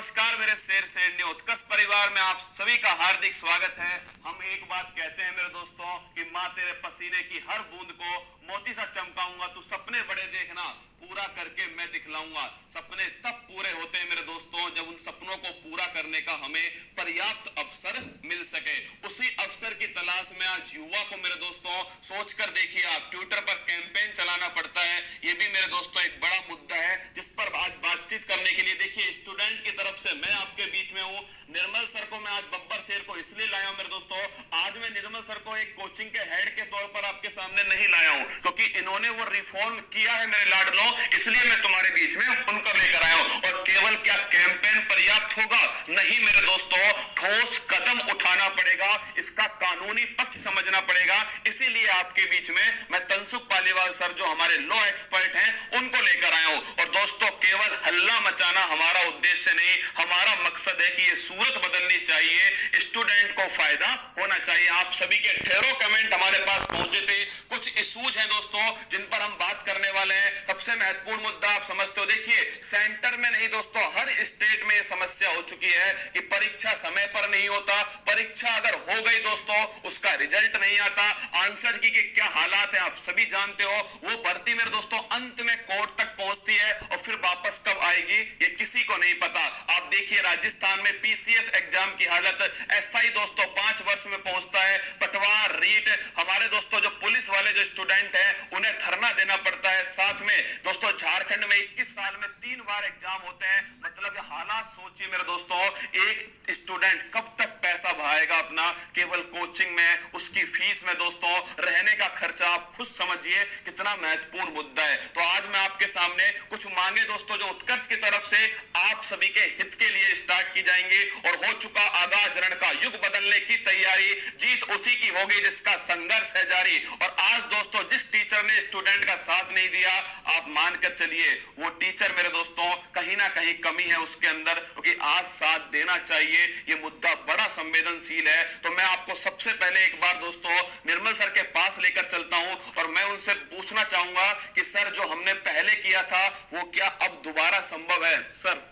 नमस्कार मेरे शेर शेरनी उत्कर्ष परिवार में आप सभी का हार्दिक स्वागत है। हम एक बात कहते हैं मेरे दोस्तों कि माँ तेरे पसीने की हर बूंद को मोती सा चमकाऊंगा, तू सपने बड़े देखना, पूरा करके मैं दिखलाऊंगा। सपने तब पूरे होते हैं मेरे दोस्तों जब उन सपनों को पूरा करने का हमें पर्याप्त अवसर मिल सके। उसी अवसर की तलाश में आज युवा को मेरे दोस्तों सोच कर देखिए, आप ट्विटर पर कैंपेन चलाना पड़ता है। ये भी मेरे दोस्तों एक बड़ा मुद्दा है जिस पर आज बातचीत करने के लिए देखिए स्टूडेंट की तरफ से मैं आपके बीच में हूँ। निर्मल सर को मैं आज बब्बर शेर को इसलिए लाया हूँ मेरे दोस्तों, आज मैं निर्मल सर को एक कोचिंग के हेड के तौर पर आपके सामने नहीं लाया हूँ क्योंकि इन्होंने वो रिफॉर्म किया है मेरे लाडलो, इसलिए मैं तुम्हारे बीच में उनको लेकर आया हूँ। और केवल क्या कैंपेन पर्याप्त होगा? नहीं मेरे दोस्तों, ठोस कदम उठाना पड़ेगा, इसका कानूनी पक्ष समझना पड़ेगा। इसीलिए आपके बीच में मैं तनसुख पालीवाल सर जो हमारे लॉ एक्सपर्ट हैं उनको लेकर आया हूँ। और दोस्तों केवल हल्ला मचाना हमारा उद्देश्य नहीं, हमारा मकसद है कि ये सूरत बदलनी चाहिए, स्टूडेंट को फायदा होना चाहिए। आप सभी के ढेरों कमेंट हमारे पास पहुंचे थे, कुछ इश्यूज हैं दोस्तों जिन पर हम बात करने वाले हैं। सबसे महत्वपूर्ण मुद्दा आप समझते हो, देखिए सेंटर में नहीं दोस्तों, हर स्टेट में यह समस्या हो चुकी है कि परीक्षा समय पर नहीं होता, परीक्षा अगर हो गई दोस्तों उसका रिजल्ट नहीं आता, आंसर की के क्या हालात है आप सभी जानते हो। वो भर्ती मेरे दोस्तों अंत में कोर्ट तक पहुंचती है और फिर वापस कब आएगी ये किसी को नहीं पता। आप देखिए राजस्थान में पीसीएस एग्जाम की हालत ऐसा ही दोस्तों 5 वर्ष में पहुंचता है। पटवार रीट हमारे दोस्तों जो पुलिस वाले जो स्टूडेंट हैं उन्हें धरना देना पड़ता है। साथ में दोस्तों झारखंड में 21 साल में 3 बार एग्जाम होते हैं। मतलब ये हालात सोचिए मेरे दोस्तों, एक स्टूडेंट कब तक पैसा बहाएगा अपना केवल कोचिंग में, उसकी फीस में दोस्तों, रहने का खर्चा। आप खुद समझिए कितना महत्वपूर्ण मुद्दा है। तो आज मैं आपके सामने कुछ मांगे दोस्तों जो उत्कर्ष की तरफ से आप सभी के हित के लिए स्टार्ट की जाएंगी। और हो चुका आगाज रण का युग बदलने की तैयारी, जीत उसी की होगी जिसका संघर्ष है जारी। और आज दोस्तों जिस टीचर ने स्टूडेंट का साथ नहीं दिया, आप मानकर चलिए वो टीचर मेरे दोस्तों कहीं ना कहीं कमी है उसके अंदर, क्योंकि आज साथ देना चाहिए। ये मुद्दा बड़ा संवेदनशील है। तो मैं आपको सबसे पहले एक बार दोस्तों निर्मल सर के पास लेकर चलता हूं और मैं उनसे पूछना चाहूंगा कि सर जो हमने पहले किया था वो क्या अब दोबारा संभव है? सर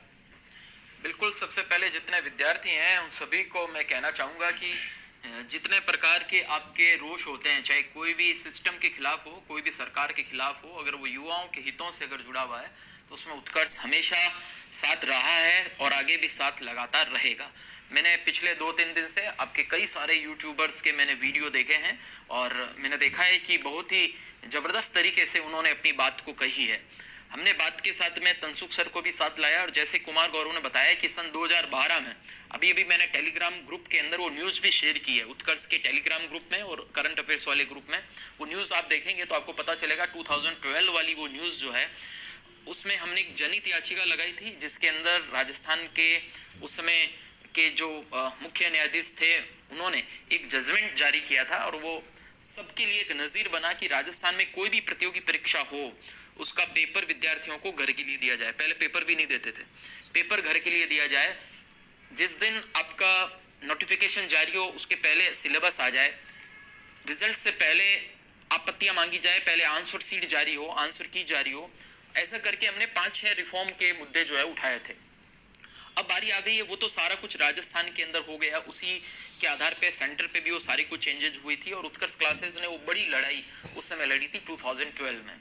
बिल्कुल, सबसे पहले जितने विद्यार्थी हैं उन सभी को मैं कहना चाहूंगा कि जितने प्रकार के आपके रोष होते हैं, चाहे कोई भी सिस्टम के खिलाफ हो, कोई भी सरकार के खिलाफ हो, अगर वो युवाओं के हितों से अगर जुड़ा हुआ है तो उसमें उत्कर्ष हमेशा साथ रहा है और आगे भी साथ लगातार रहेगा। मैंने पिछले 2-3 दिन से आपके कई सारे यूट्यूबर्स के मैंने वीडियो देखे हैं और मैंने देखा है कि बहुत ही जबरदस्त तरीके से उन्होंने अपनी बात को कही है। हमने बात के साथ में तनसुख सर को भी साथ लाया और जैसे कुमार गौरव ने बताया कि सन 2012 में अभी मैंने टेलीग्राम ग्रुप के अंदर वो न्यूज भी शेयर की है, उत्कर्ष के टेलीग्राम ग्रुप में और करंट अफेयर्स वाले ग्रुप में। वो न्यूज आप देखेंगे तो आपको पता चलेगा 2012 वाली वो न्यूज जो है उसमें हमने एक जनहित याचिका लगाई थी जिसके अंदर राजस्थान के उस समय के जो मुख्य न्यायाधीश थे उन्होंने एक जजमेंट जारी किया था और वो सबके लिए एक नजीर बना कि राजस्थान में कोई भी प्रतियोगी परीक्षा हो उसका पेपर विद्यार्थियों को घर के लिए दिया जाए। पहले पेपर भी नहीं देते थे, पेपर घर के लिए दिया जाए। जिस दिन आपका नोटिफिकेशन जारी हो उसके पहले सिलेबस आ जाए, रिजल्ट से पहले आपत्तियां मांगी जाए, पहले आंसर शीट जारी हो, आंसर की जारी हो। ऐसा करके हमने 5-6 रिफॉर्म के मुद्दे जो है उठाए थे। अब बारी आ गई है, वो तो सारा कुछ राजस्थान के अंदर हो गया, उसी के आधार पे सेंटर पे भी वो सारी कुछ चेंजेस हुई थी और उत्कर्ष क्लासेस ने वो बड़ी लड़ाई उस समय लड़ी थी 2012 में।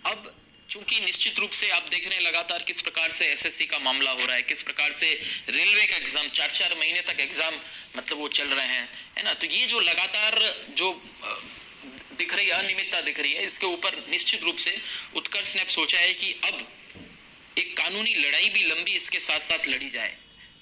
अब चूंकि निश्चित रूप से आप देख रहे हैं लगातार किस प्रकार से एसएससी का मामला हो रहा है, किस प्रकार से रेलवे का एग्जाम 4-4 महीने तक एग्जाम मतलब वो चल रहे हैं, है ना। तो ये जो लगातार जो दिख रही है अनियमितता दिख रही है, इसके ऊपर निश्चित रूप से उत्कर्ष ने अब सोचा है कि अब एक कानूनी लड़ाई भी लंबी इसके साथ साथ लड़ी जाए।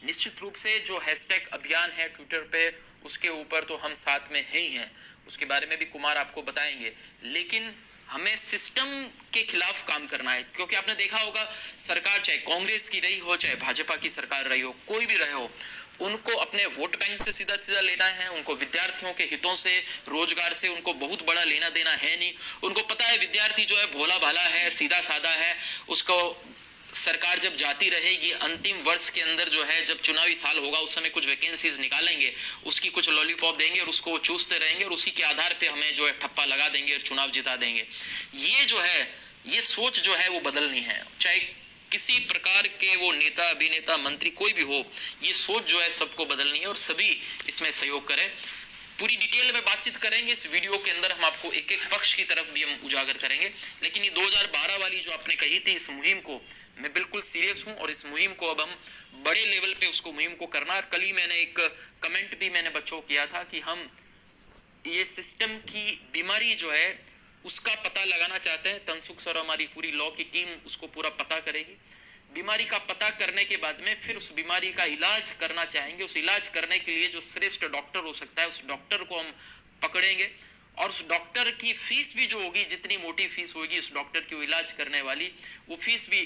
निश्चित रूप से जो हैशटैग अभियान है ट्विटर पे उसके ऊपर तो हम साथ में ही हैं, उसके बारे में भी कुमार आपको बताएंगे। लेकिन हमें सिस्टम के खिलाफ काम करना है, क्योंकि आपने देखा होगा सरकार चाहे कांग्रेस की रही हो चाहे भाजपा की सरकार रही हो, कोई भी रहे हो, उनको अपने वोट बैंक से सीधा सीधा लेना है। उनको विद्यार्थियों के हितों से, रोजगार से उनको बहुत बड़ा लेना देना है नहीं। उनको पता है विद्यार्थी जो है भोला भाला है, सीधा साधा है, उसको सरकार जब जाती रहेगी अंतिम वर्ष के अंदर जो है जब चुनावी साल होगा उस समय कुछ वैकेंसीज निकालेंगे, उसकी कुछ लॉलीपॉप देंगे और उसको चूसते रहेंगे और उसी के आधार पे हमें जो है ठप्पा लगा देंगे और चुनाव जिता देंगे। ये जो है ये सोच जो है वो बदलनी है। चाहे किसी प्रकार सरकार के वो नेता, अभिनेता, मंत्री कोई भी हो, ये सोच जो है सबको बदलनी है और सभी इसमें सहयोग करें। पूरी डिटेल में बातचीत करेंगे इस वीडियो के अंदर, हम आपको एक एक पक्ष की तरफ भी हम उजागर करेंगे। लेकिन ये 2012 वाली जो आपने कही थी, इस मुहिम को मैं बिल्कुल सीरियस हूं और इस मुहिम को अब हम बड़े लेवल पे उसको मुहिम को करना। और कल ही मैंने एक कमेंट भी मैंने बच्चों को किया था कि हम ये सिस्टम की बीमारी जो है उसका पता लगाना चाहते हैं। तनसुख सर, हमारी पूरी लॉ की टीम उसको पूरा पता करेगी। बीमारी का पता करने के बाद में फिर उस बीमारी का इलाज करना चाहेंगे। उस इलाज करने के लिए जो श्रेष्ठ डॉक्टर हो सकता है, उस डॉक्टर को हम पकड़ेंगे और उस डॉक्टर की फीस भी जो होगी, जितनी मोटी फीस होगी उस डॉक्टर की वो इलाज करने वाली, वो फीस भी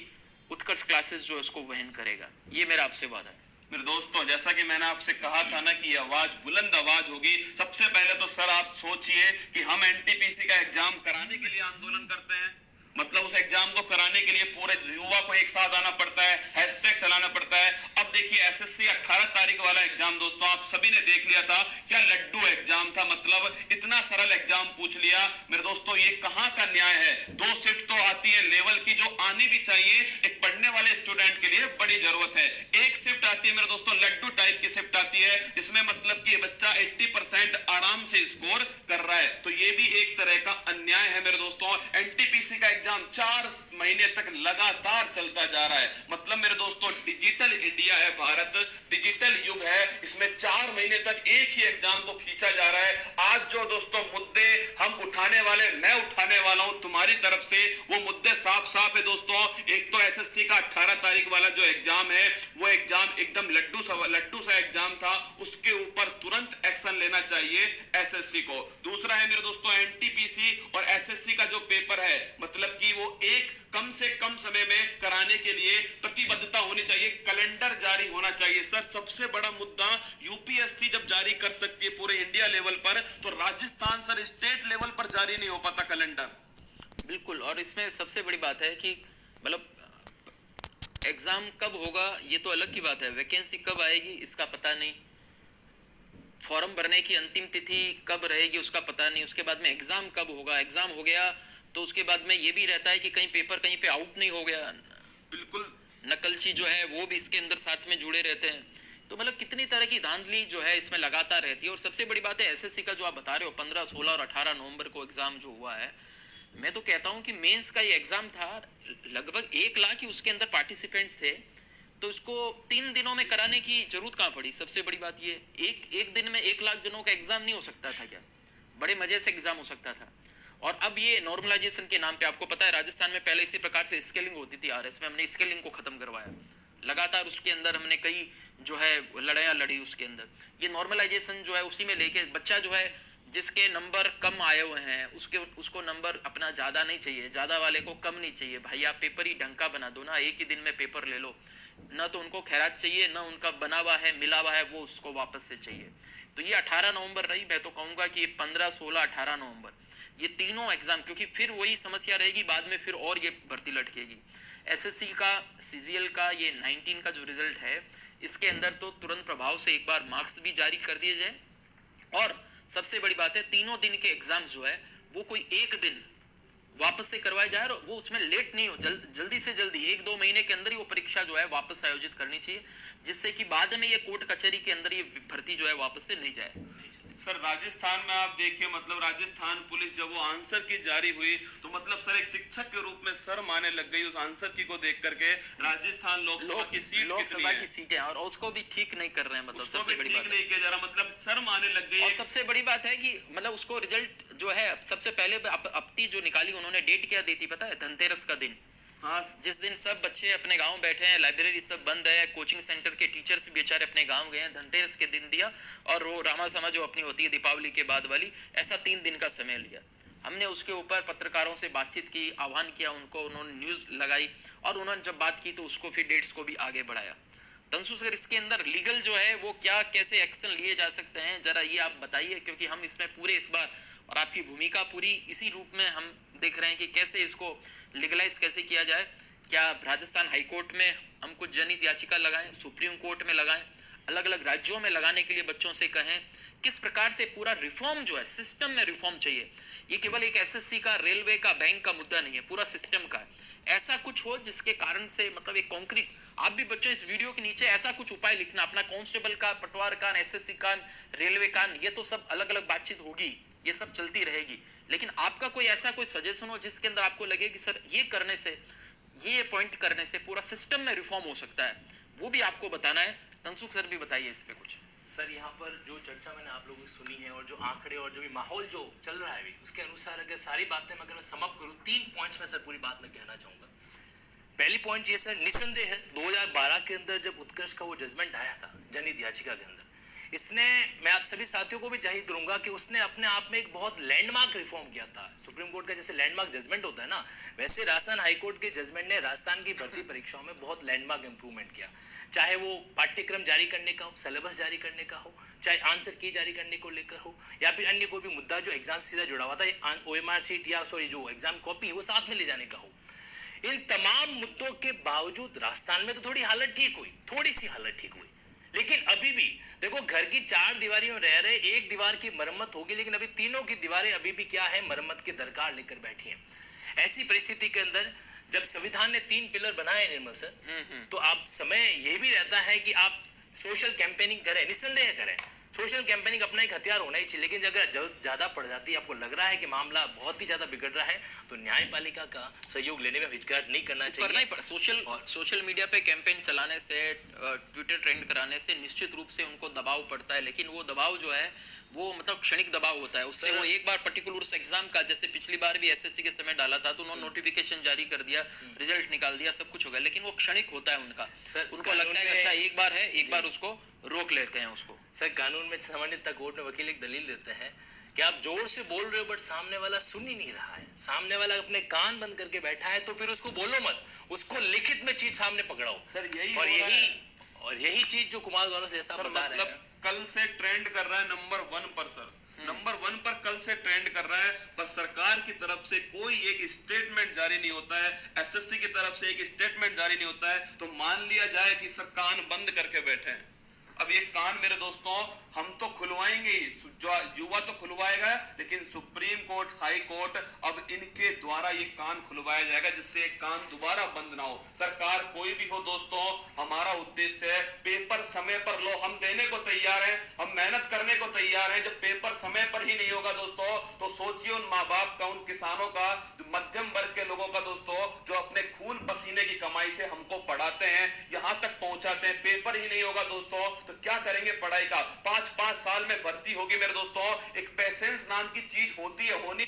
उत्कर्ष क्लासेस जो है उसको वहन करेगा। ये मेरा आपसे वादा है। मेरे दोस्तों, जैसा कि मैंने आपसे कहा था ना कि आवाज बुलंद आवाज होगी। सबसे पहले तो सर आप सोचिए कि हम एनटीपीसी का एग्जाम कराने के लिए आंदोलन करते हैं, मतलब उस एग्जाम को कराने के लिए पूरे युवा को एक साथ आना पड़ता है, हैशटैग चलाना पड़ता है। अब देखिए एसएससी 18 तारीख वाला एग्जाम दोस्तों आप सभी ने देख लिया था, क्या लड्डू एग्जाम था, मतलब इतना सरल एग्जाम पूछ लिया। मेरे दोस्तों ये कहां का न्याय है? 2 शिफ्ट तो आती है लेवल की, जो आनी भी चाहिए, एक पढ़ने वाले स्टूडेंट के लिए बड़ी जरूरत है। एक शिफ्ट आती है मेरे दोस्तों, लड्डू टाइप की शिफ्ट आती है, जिसमें मतलब कि बच्चा 80% आराम से स्कोर कर रहा है। तो ये भी एक तरह का अन्याय है मेरे दोस्तों। एनटीपीसी का 4 महीने तक लगातार चलता जा रहा है, मतलब मेरे दोस्तों डिजिटल इंडिया है भारत, डिजिटल युग है, इसमें 4 महीने तक एक ही एग्जाम को खींचा जा रहा है। आज जो दोस्तों मुद्दे हम उठाने वाले, मैं उठाने वाला हूं तुम्हारी तरफ से, वो मुद्दे साफ साफ है दोस्तों। एक तो एसएससी का 18 तारीख वाला जो एग्जाम है, वो एग्जाम एकदम लड्डू सा एग्जाम था, उसके ऊपर तुरंत एक्शन लेना चाहिए एसएससी को। दूसरा है मेरे दोस्तों एनटीपीसी और एसएससी का जो पेपर है, मतलब कि वो एक कम से कम समय में कराने के लिए प्रतिबद्धता होनी चाहिए, कैलेंडर जारी होना चाहिए। सर सबसे बड़ा मुद्दा, यूपीएससी जब जारी कर सकती है पूरे इंडिया लेवल पर, तो राजस्थान सर स्टेट लेवल पर जारी नहीं हो पाता कैलेंडर। बिल्कुल, और इसमें सबसे बड़ी बात है कि मतलब एग्जाम कब होगा ये तो अलग की बात है, वैकेंसी कब आएगी इसका पता नहीं, फॉर्म भरने की अंतिम तिथि कब रहेगी उसका पता नहीं, उसके बाद में एग्जाम कब होगा, एग्जाम हो गया तो उसके बाद में ये भी रहता है कि कहीं पेपर कहीं पे आउट नहीं हो गया। बिल्कुल, नकलची जो है वो भी इसके अंदर साथ में जुड़े रहते हैं। तो मतलब कितनी तरह की धांधली जो है इसमें लगातार रहती है। और सबसे बड़ी बात है एसएससी का जो आप बता रहे हो, 15, 16 और 18 नवंबर को एग्जाम जो हुआ है, मैं तो कहता हूं कि मेंस का ये एग्जाम था, लगभग 1 लाख ही उसके अंदर पार्टिसिपेंट्स थे, तो इसको 3 दिनों में कराने की जरूरत कहां पड़ी? सबसे बड़ी बात ये, एक दिन में 1 लाख जनों का एग्जाम नहीं हो सकता था क्या? बड़े मजे से एग्जाम हो सकता था। और अब ये नॉर्मलाइजेशन के नाम पे, आपको पता है राजस्थान में पहले इसी प्रकार से स्केलिंग होती थी आरएस में, हमने स्केलिंग को खत्म करवाया, लगातार उसके अंदर हमने कई जो है लड़ाइयां लड़ी उसके अंदर। ये नॉर्मलाइजेशन जो है उसी में लेके बच्चा जो है जिसके नंबर कम आए हुए हैं उसको नंबर अपना ज्यादा नहीं चाहिए, ज्यादा वाले को कम नहीं चाहिए। भाई आप पेपर ही ढंग का बना दो ना, एक ही दिन में पेपर ले लो ना, तो उनको खैरात चाहिए ना उनका बना हुआ है मिला हुआ है वो उसको वापस से चाहिए। तो ये 18 नवंबर रही, मैं तो कहूंगा कि ये 15, 16, 18 नवंबर ये तीनों एग्जाम, क्योंकि फिर वही समस्या रहेगी बाद में, फिर और ये भर्ती लटकेगी। एसएससी का, सीजीएल का ये 19 का जो रिजल्ट है, इसके अंदर तो तुरंत प्रभाव से एक बार मार्क्स भी जारी कर दिए जाए। और सबसे बड़ी बात है तीनों दिन के एग्जाम जो है वो कोई एक दिन वापस से करवाए जाए, और वो उसमें लेट नहीं हो, जल्दी से जल्दी 1-2 महीने के अंदर ही वो परीक्षा जो है वापस आयोजित करनी चाहिए, जिससे कि बाद में ये कोर्ट कचहरी के अंदर ये भर्ती जो है वापस से नहीं जाए। सर राजस्थान में आप देखिए, मतलब राजस्थान पुलिस जब वो आंसर की जारी हुई तो मतलब सर एक शिक्षक के रूप में सर माने लग गई उस आंसर की को देख करके। राजस्थान लोकसभा की सीटें और उसको भी ठीक नहीं कर रहे हैं, मतलब सबसे बड़ी बात नहीं किया जा रहा, मतलब सर माने लग गई। और सबसे बड़ी बात है कि मतलब उसको रिजल्ट जो है सबसे पहले अपनी जो निकाली उन्होंने डेट क्या दी थी पता है? धनतेरस का दिन। हाँ, जिस दिन सब बच्चे अपने गांव बैठे हैं, लाइब्रेरी सब बंद है, कोचिंग सेंटर के टीचर्स बेचारे अपने गांव गए हैं, धनतेरस के दिन दिया। और वो रामा समा जो अपनी होती है दीपावली के बाद वाली, ऐसा 3 दिन का समय लिया। हमने उसके ऊपर पत्रकारों से बातचीत की, आह्वान किया उनको, उन्होंने न्यूज लगाई और उन्होंने जब बात की तो उसको फिर डेट्स को भी आगे बढ़ाया। तंसु सर, इसके अंदर लीगल जो है वो क्या कैसे एक्शन लिए जा सकते हैं, जरा ये आप बताइए, क्योंकि हम इसमें पूरे इस बार और आपकी भूमिका पूरी इसी रूप में हम देख रहे हैं कि कैसे इसको लीगलाइज कैसे किया जाए। क्या राजस्थान हाईकोर्ट में हम कुछ जनहित याचिका लगाएं, सुप्रीम कोर्ट में लगाएं, अलग अलग राज्यों में लगाने के लिए बच्चों से कहें, किस प्रकार से पूरा रिफॉर्म जो है, सिस्टम में रिफॉर्म चाहिए। ये केवल एक एसएससी का, रेलवे का, बैंक का मुद्दा नहीं है, पूरा सिस्टम का है। ऐसा कुछ हो जिसके कारण से मतलब एक कॉन्क्रीट, आप भी बच्चों इस वीडियो के नीचे ऐसा कुछ उपाय लिखना, अपना कांस्टेबल का, पटवार का, एसएससी का, रेलवे का, ये तो सब अलग अलग बातचीत होगी, ये सब चलती रहेगी, लेकिन आपका कोई ऐसा कोई सजेशन हो जिसके अंदर आपको लगे कि सर ये करने से, ये पॉइंट करने से पूरा सिस्टम में रिफॉर्म हो सकता है, वो भी आपको बताना है। तंसुख सर भी बताइए इस पे कुछ। सर यहाँ पर जो चर्चा मैंने आप लोगों की सुनी है और जो आंकड़े और जो भी माहौल जो चल रहा है अभी, उसके अनुसार अगर सारी बातें मैं अगर सम अप करूँ 3 पॉइंट्स में सर पूरी बात मैं कहना चाहूंगा। पहली पॉइंट ये सर, निसंदेह है 2012 के अंदर जब उत्कर्ष का वो जजमेंट आया था जनहित याचिका के अंदर, इसने, मैं आप सभी साथियों को भी जाहिर करूंगा कि उसने अपने आप में एक बहुत लैंडमार्क रिफॉर्म किया था। सुप्रीम कोर्ट का जैसे लैंडमार्क जजमेंट होता है ना, वैसे राजस्थान हाईकोर्ट के जजमेंट ने राजस्थान की भर्ती परीक्षाओं में बहुत लैंडमार्क इंप्रूवमेंट किया। चाहे वो पाठ्यक्रम जारी करने का हो, सिलेबस जारी करने का हो, चाहे आंसर की जारी करने को लेकर हो, या फिर अन्य कोई भी मुद्दा जो एग्जाम से सीधा जुड़ा हुआ था, ओएमआर सीट या सॉरी जो एग्जाम कॉपी वो साथ में ले जाने का हो, इन तमाम मुद्दों के बावजूद राजस्थान में तो थोड़ी हालत ठीक हुई, थोड़ी सी हालत ठीक हुई, लेकिन अभी भी देखो घर की 4 दीवारी में रह रहे, एक दीवार की मरम्मत होगी, लेकिन अभी तीनों की दीवारें अभी भी क्या है, मरम्मत की दरकार लेकर बैठी हैं। ऐसी परिस्थिति के अंदर जब संविधान ने 3 पिलर बनाए निर्मल सर, तो आप समय ये भी रहता है कि आप सोशल कैंपेनिंग करें, निस्संदेह करें, सोशल कैंपेनिंग अपना एक हथियार होना ही चाहिए, लेकिन अगर ज्यादा पड़ जाती है, आपको लग रहा है कि मामला बहुत ही ज्यादा बिगड़ रहा है, तो न्यायपालिका का सहयोग लेने में हिचकिचाहट नहीं करना चाहिए। करना ही पड़ा। सोशल मीडिया पे कैंपेन चलाने से, ट्विटर ट्रेंड कराने से निश्चित रूप से उनको दबाव पड़ता है, लेकिन वो दबाव जो है वो मतलब क्षणिक दबाव होता है, उससे वो एक बार पर्टिकुलर उस एग्जाम का, जैसे पिछली बार भी एसएससी के समय डाला था तो उन्होंने नोटिफिकेशन जारी कर दिया, रिजल्ट निकाल दिया, सब कुछ हो गया, लेकिन वो क्षणिक होता है उनका। उनको लगता है अच्छा एक बार है, एक बार उसको रोक लेते हैं उसको। सर कानून में सामान्यतः कोर्ट में वकील एक दलील देते हैं कि आप जोर से बोल रहे हो बट सामने वाला सुन ही नहीं रहा है, सामने वाला अपने कान बंद करके बैठा है, तो फिर उसको बोलो मत, उसको लिखित में चीज सामने पकड़ाओ। सर यही चीज जो कुमार गौरव से ऐसा बता रहे हैं, कल से ट्रेंड कर रहा है नंबर 1 पर सर, नंबर 1 पर कल से ट्रेंड कर रहा है, पर सरकार की तरफ से कोई एक स्टेटमेंट जारी नहीं होता है, एसएससी की तरफ से एक स्टेटमेंट जारी नहीं होता है, तो मान लिया जाए कि सर कान बंद करके बैठे हैं। अब ये कान मेरे दोस्तों हम तो खुलवाएंगे ही, जो युवा तो खुलवाएगा, लेकिन सुप्रीम कोर्ट, हाई कोर्ट अब इनके द्वारा ये कान खुलवाया जाएगा, जिससे एक कान दोबारा बंद ना हो। सरकार कोई भी हो दोस्तों, हमारा उद्देश्य है पेपर समय पर लो, हम देने को तैयार हैं, हम मेहनत करने को तैयार हैं। जब पेपर समय पर ही नहीं होगा दोस्तों, तो सोचिए उन माँ बाप का, उन किसानों का, जो मध्यम वर्ग के लोगों का दोस्तों, जो अपने खून पसीने की कमाई से हमको पढ़ाते हैं, यहां तक पहुंचाते हैं, पेपर ही नहीं होगा दोस्तों तो क्या करेंगे पढ़ाई का? 5-5 साल में भर्ती होगी मेरे दोस्तों। एक पेशेंस नाम की चीज होती है, होनी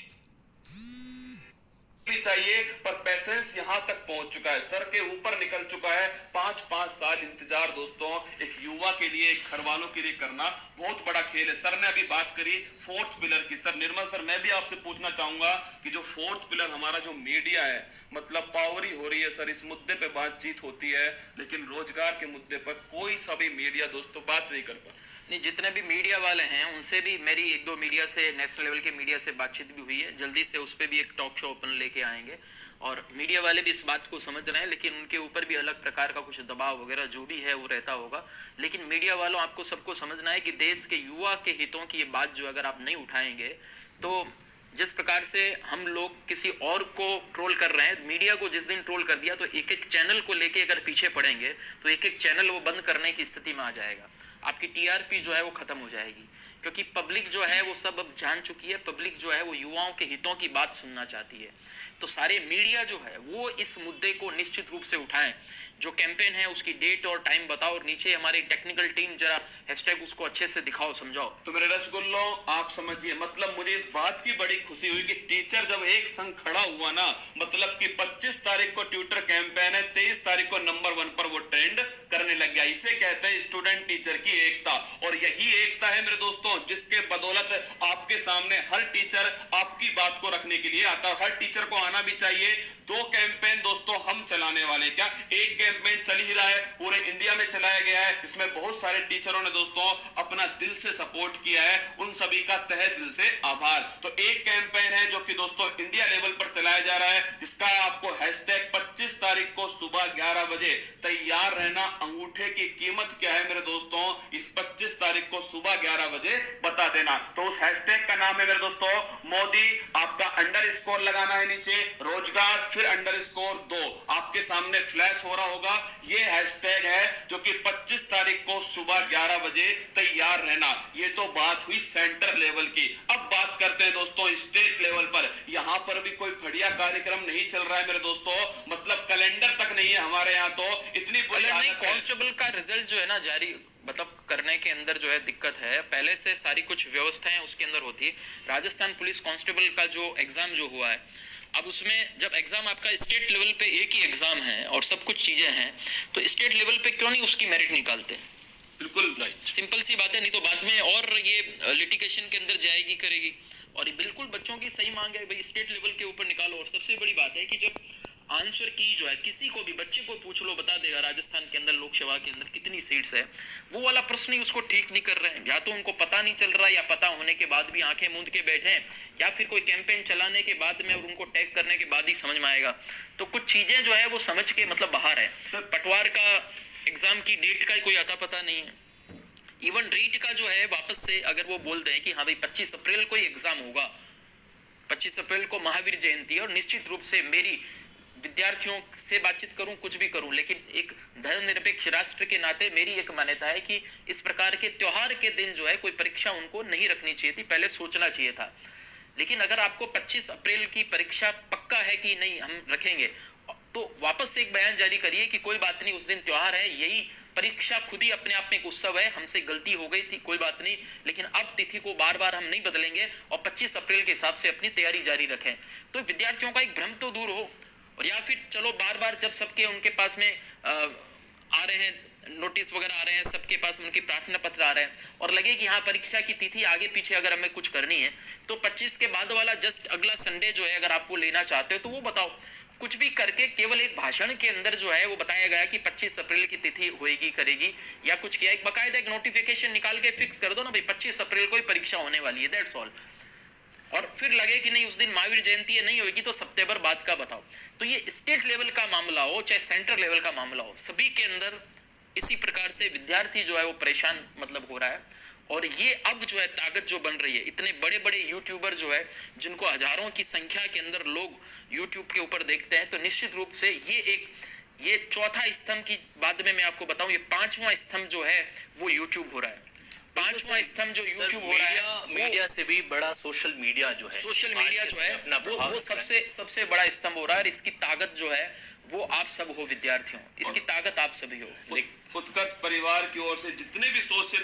चाहिए, पर पेशेंस यहां तक पहुंच चुका है, सर के ऊपर निकल चुका है। 5-5 साल इंतजार दोस्तों एक युवा के लिए, एक घर वालों के लिए करना बहुत बड़ा खेल है। सर ने अभी बात करी 4th पिलर की। सर निर्मल सर, मैं भी आपसे पूछना चाहूंगा कि जो 4th पिलर हमारा जो मीडिया है, मतलब पावरी हो रही है सर, इस मुद्दे पे बातचीत होती है, लेकिन रोजगार के मुद्दे पर कोई सा भी मीडिया दोस्तों बात नहीं करता। नहीं, जितने भी मीडिया वाले हैं उनसे भी मेरी 1-2 मीडिया से, नेशनल लेवल के मीडिया से बातचीत भी हुई है, जल्दी से उस पर भी एक टॉक शो ओपन लेके आएंगे, और मीडिया वाले भी इस बात को समझ रहे हैं, लेकिन उनके ऊपर भी अलग प्रकार का कुछ दबाव वगैरह जो भी है वो रहता होगा। लेकिन मीडिया वालों, आपको सबको समझना है कि देश के युवा के हितों की ये बात जो अगर आप नहीं उठाएंगे, तो जिस प्रकार से हम लोग किसी और को ट्रोल कर रहे हैं, मीडिया को जिस दिन ट्रोल कर दिया तो एक चैनल को लेके अगर पीछे पड़ेंगे तो एक चैनल वो बंद करने की स्थिति में आ जाएगा, आपकी टीआरपी जो है वो खत्म हो जाएगी, क्योंकि पब्लिक जो है वो सब अब जान चुकी है, पब्लिक जो है वो युवाओं के हितों की बात सुनना चाहती है। तो सारे मीडिया जो है वो इस मुद्दे को निश्चित रूप से उठाएं, जो कैंपेन है उसकी डेट और टाइम बताओ, और नीचे हमारी टेक्निकल टीम जरा हैशटैग उसको अच्छे से दिखाओ, समझाओ। तो मेरे रसगुल्लो आप समझिए, मतलब मुझे इस बात की बड़ी खुशी हुई कि टीचर जब एक संग खड़ा हुआ ना, मतलब कि 25 तारीख को ट्विटर कैंपेन है, 23 तारीख को नंबर 1 पर वो ट्रेंड करने लग गया। इसे कहते हैं स्टूडेंट टीचर की एकता, और यही एकता है मेरे दोस्तों जिसके बदौलत आपके सामने हर टीचर आपकी बात को रखने के लिए आता है। हर टीचर को आना भी चाहिए, दो कैंपेन दोस्तों हम चलाने वाले हैं। क्या एक कैंपेन चल ही रहा है, पूरे इंडिया में चलाया गया है, इसमें बहुत सारे टीचरों ने दोस्तों अपना दिल से सपोर्ट किया है, उन सभी का तहे दिल से आभार। तो एक कैंपेन है जो कि दोस्तों इंडिया लेवल पर चलाया जा रहा है, जिसका आपको हैशटैग 25 तारीख को सुबह 11 बजे तैयार रहना। अंगूठे की कीमत क्या है मेरे दोस्तों, इस 25 तारीख को सुबह 11 बजे बता देना। तो उस हैशटैग का नाम है मेरे दोस्तों मोदी, आपका अंडरस्कोर लगाना है नीचे, रोजगार फिर अंडरस्कोर 2, आपके सामने फ्लैश हो रहा होगा। ये हैशटैग है जो कि 25 तारीख को सुबह 11 बजे तैयार रहना। ये तो बात हुई सेंटर लेवल की। अब बात करते हैं दोस्तों स्टेट लेवल पर। यहां पर भी कोई बढ़िया कार्यक्रम नहीं चल रहा है मेरे दोस्तों, मतलब कैलेंडर तक नहीं है हमारे यहाँ। तो इतनी बुरी कांस्टेबल का रिजल्ट जो है ना जारी मतलब करने के अंदर जो है दिक्कत है, पहले से सारी कुछ व्यवस्थाएं उसके अंदर होती है। राजस्थान पुलिस कांस्टेबल का जो एग्जाम जो हुआ है, अब उसमें जब एग्जाम आपका स्टेट लेवल पे एक ही एग्जाम है और सब कुछ चीजें हैं, तो स्टेट लेवल पे क्यों नहीं उसकी मेरिट निकालते? बिल्कुल राइट, सिंपल सी बात है, नहीं तो बाद में और ये लिटिगेशन के अंदर जाएगी करेगी। और ये बिल्कुल बच्चों की सही मांग है भाई, स्टेट लेवल के ऊपर निकालो। और सबसे बड़ी बात है कि जब आंसर की जो है किसी को भी बच्चे को पूछ लो बता देगा राजस्थान के अंदर लोकसभा के अंदर कितनी सीट्स है, वो वाला प्रश्न ही उसको ठीक नहीं कर रहे हैं। या तो उनको पता नहीं चल रहा है, या पता होने के बाद भी आंखें मूंद के बैठे हैं, या फिर कोई कैंपेन चलाने के बाद में और उनको टैग करने के बाद ही समझ में आएगा। तो कुछ चीजें जो है वो समझ के मतलब बाहर है। पटवार का एग्जाम की डेट का कोई अता पता नहीं है। इवन रीट का जो है वापस से अगर वो बोल दें कि हाँ भाई 25 अप्रैल को ही एग्जाम होगा, 25 अप्रैल को महावीर जयंती है, और निश्चित रूप से मेरी विद्यार्थियों से बातचीत करूं कुछ भी करूं, लेकिन एक धर्मनिरपेक्ष राष्ट्र के नाते मेरी एक मान्यता है कि इस प्रकार के त्योहार के दिन जो है कोई परीक्षा उनको नहीं रखनी चाहिए थी, पहले सोचना चाहिए था। लेकिन अगर आपको 25 अप्रैल की परीक्षा पक्का है कि नहीं हम रखेंगे, तो वापस से एक बयान जारी करिए कि कोई बात नहीं, उस दिन त्योहार है, यही परीक्षा खुद ही अपने आप में एक उत्सव है, हमसे गलती हो गई थी, कोई बात नहीं, लेकिन अब तिथि को बार बार हम नहीं बदलेंगे और 25 अप्रैल के हिसाब से अपनी तैयारी जारी रखें। तो विद्यार्थियों का एक भ्रम तो दूर हो। और या फिर चलो बार बार जब सबके उनके पास में आ रहे हैं नोटिस वगैरह आ रहे हैं, सबके पास उनकी प्रार्थना पत्र आ रहे हैं, और लगे कि हाँ परीक्षा की तिथि आगे पीछे अगर हमें कुछ करनी है, तो 25 के बाद वाला जस्ट अगला संडे जो है अगर आप वो लेना चाहते हो तो वो बताओ। कुछ भी करके केवल एक भाषण के अंदर जो है वो बताया गया कि 25 अप्रैल की तिथि होएगी करेगी, या कुछ किया, एक बकायदा एक नोटिफिकेशन निकाल के फिक्स कर दो ना भाई 25 अप्रैल को ही परीक्षा होने वाली है, दैट्स ऑल। और फिर लगे कि नहीं उस दिन महावीर जयंती है, नहीं होगी तो सितंबर बाद का बताओ। तो ये स्टेट लेवल का मामला हो चाहे सेंटर लेवल का मामला हो, सभी के अंदर इसी प्रकार से विद्यार्थी जो है वो परेशान मतलब हो रहा है। और ये अब जो है ताकत जो बन रही है, इतने बड़े बड़े यूट्यूबर जो है जिनको हजारों की संख्या के अंदर लोग यूट्यूब के ऊपर देखते हैं, तो निश्चित रूप से ये चौथा स्तंभ की बाद में मैं आपको बताऊं, ये 5वां स्तंभ जो है वो यूट्यूब हो रहा है। 5वां स्तंभ जो यूट्यूब हो रहा है, मीडिया से भी बड़ा सोशल मीडिया जो है, सोशल मीडिया जो है वो सबसे बड़ा स्तंभ हो रहा है। और इसकी ताकत जो है वो आप सब हो विद्यार्थियों, इसकी ताकत आप सभी हो। उत्कर्ष परिवार की ओर से जितने भी सोशल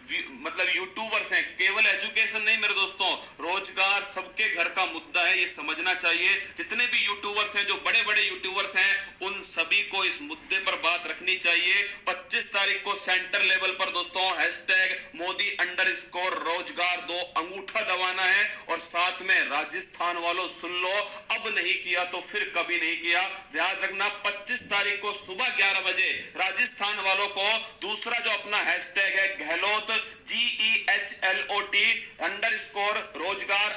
मतलब यूट्यूबर्स हैं, केवल एजुकेशन नहीं मेरे दोस्तों, रोजगार सबके घर का मुद्दा है, ये समझना चाहिए। जितने भी यूट्यूबर्स हैं, जो बड़े बड़े यूट्यूबर्स हैं, उन सभी को इस मुद्दे पर बात रखनी चाहिए। 25 तारीख को सेंटर लेवल पर दोस्तों हैशटैग मोदी अंडरस्कोर रोजगार 2 अंगूठा दबाना है। और साथ में राजस्थान वालों सुन लो, अब नहीं किया तो फिर कभी नहीं किया, ध्यान रखना। 25 तारीख को सुबह 11 बजे राजस्थान वालों को दूसरा जो अपना हैशटैग है गहलोत GEHLOT अंडरस्कोर रोजगार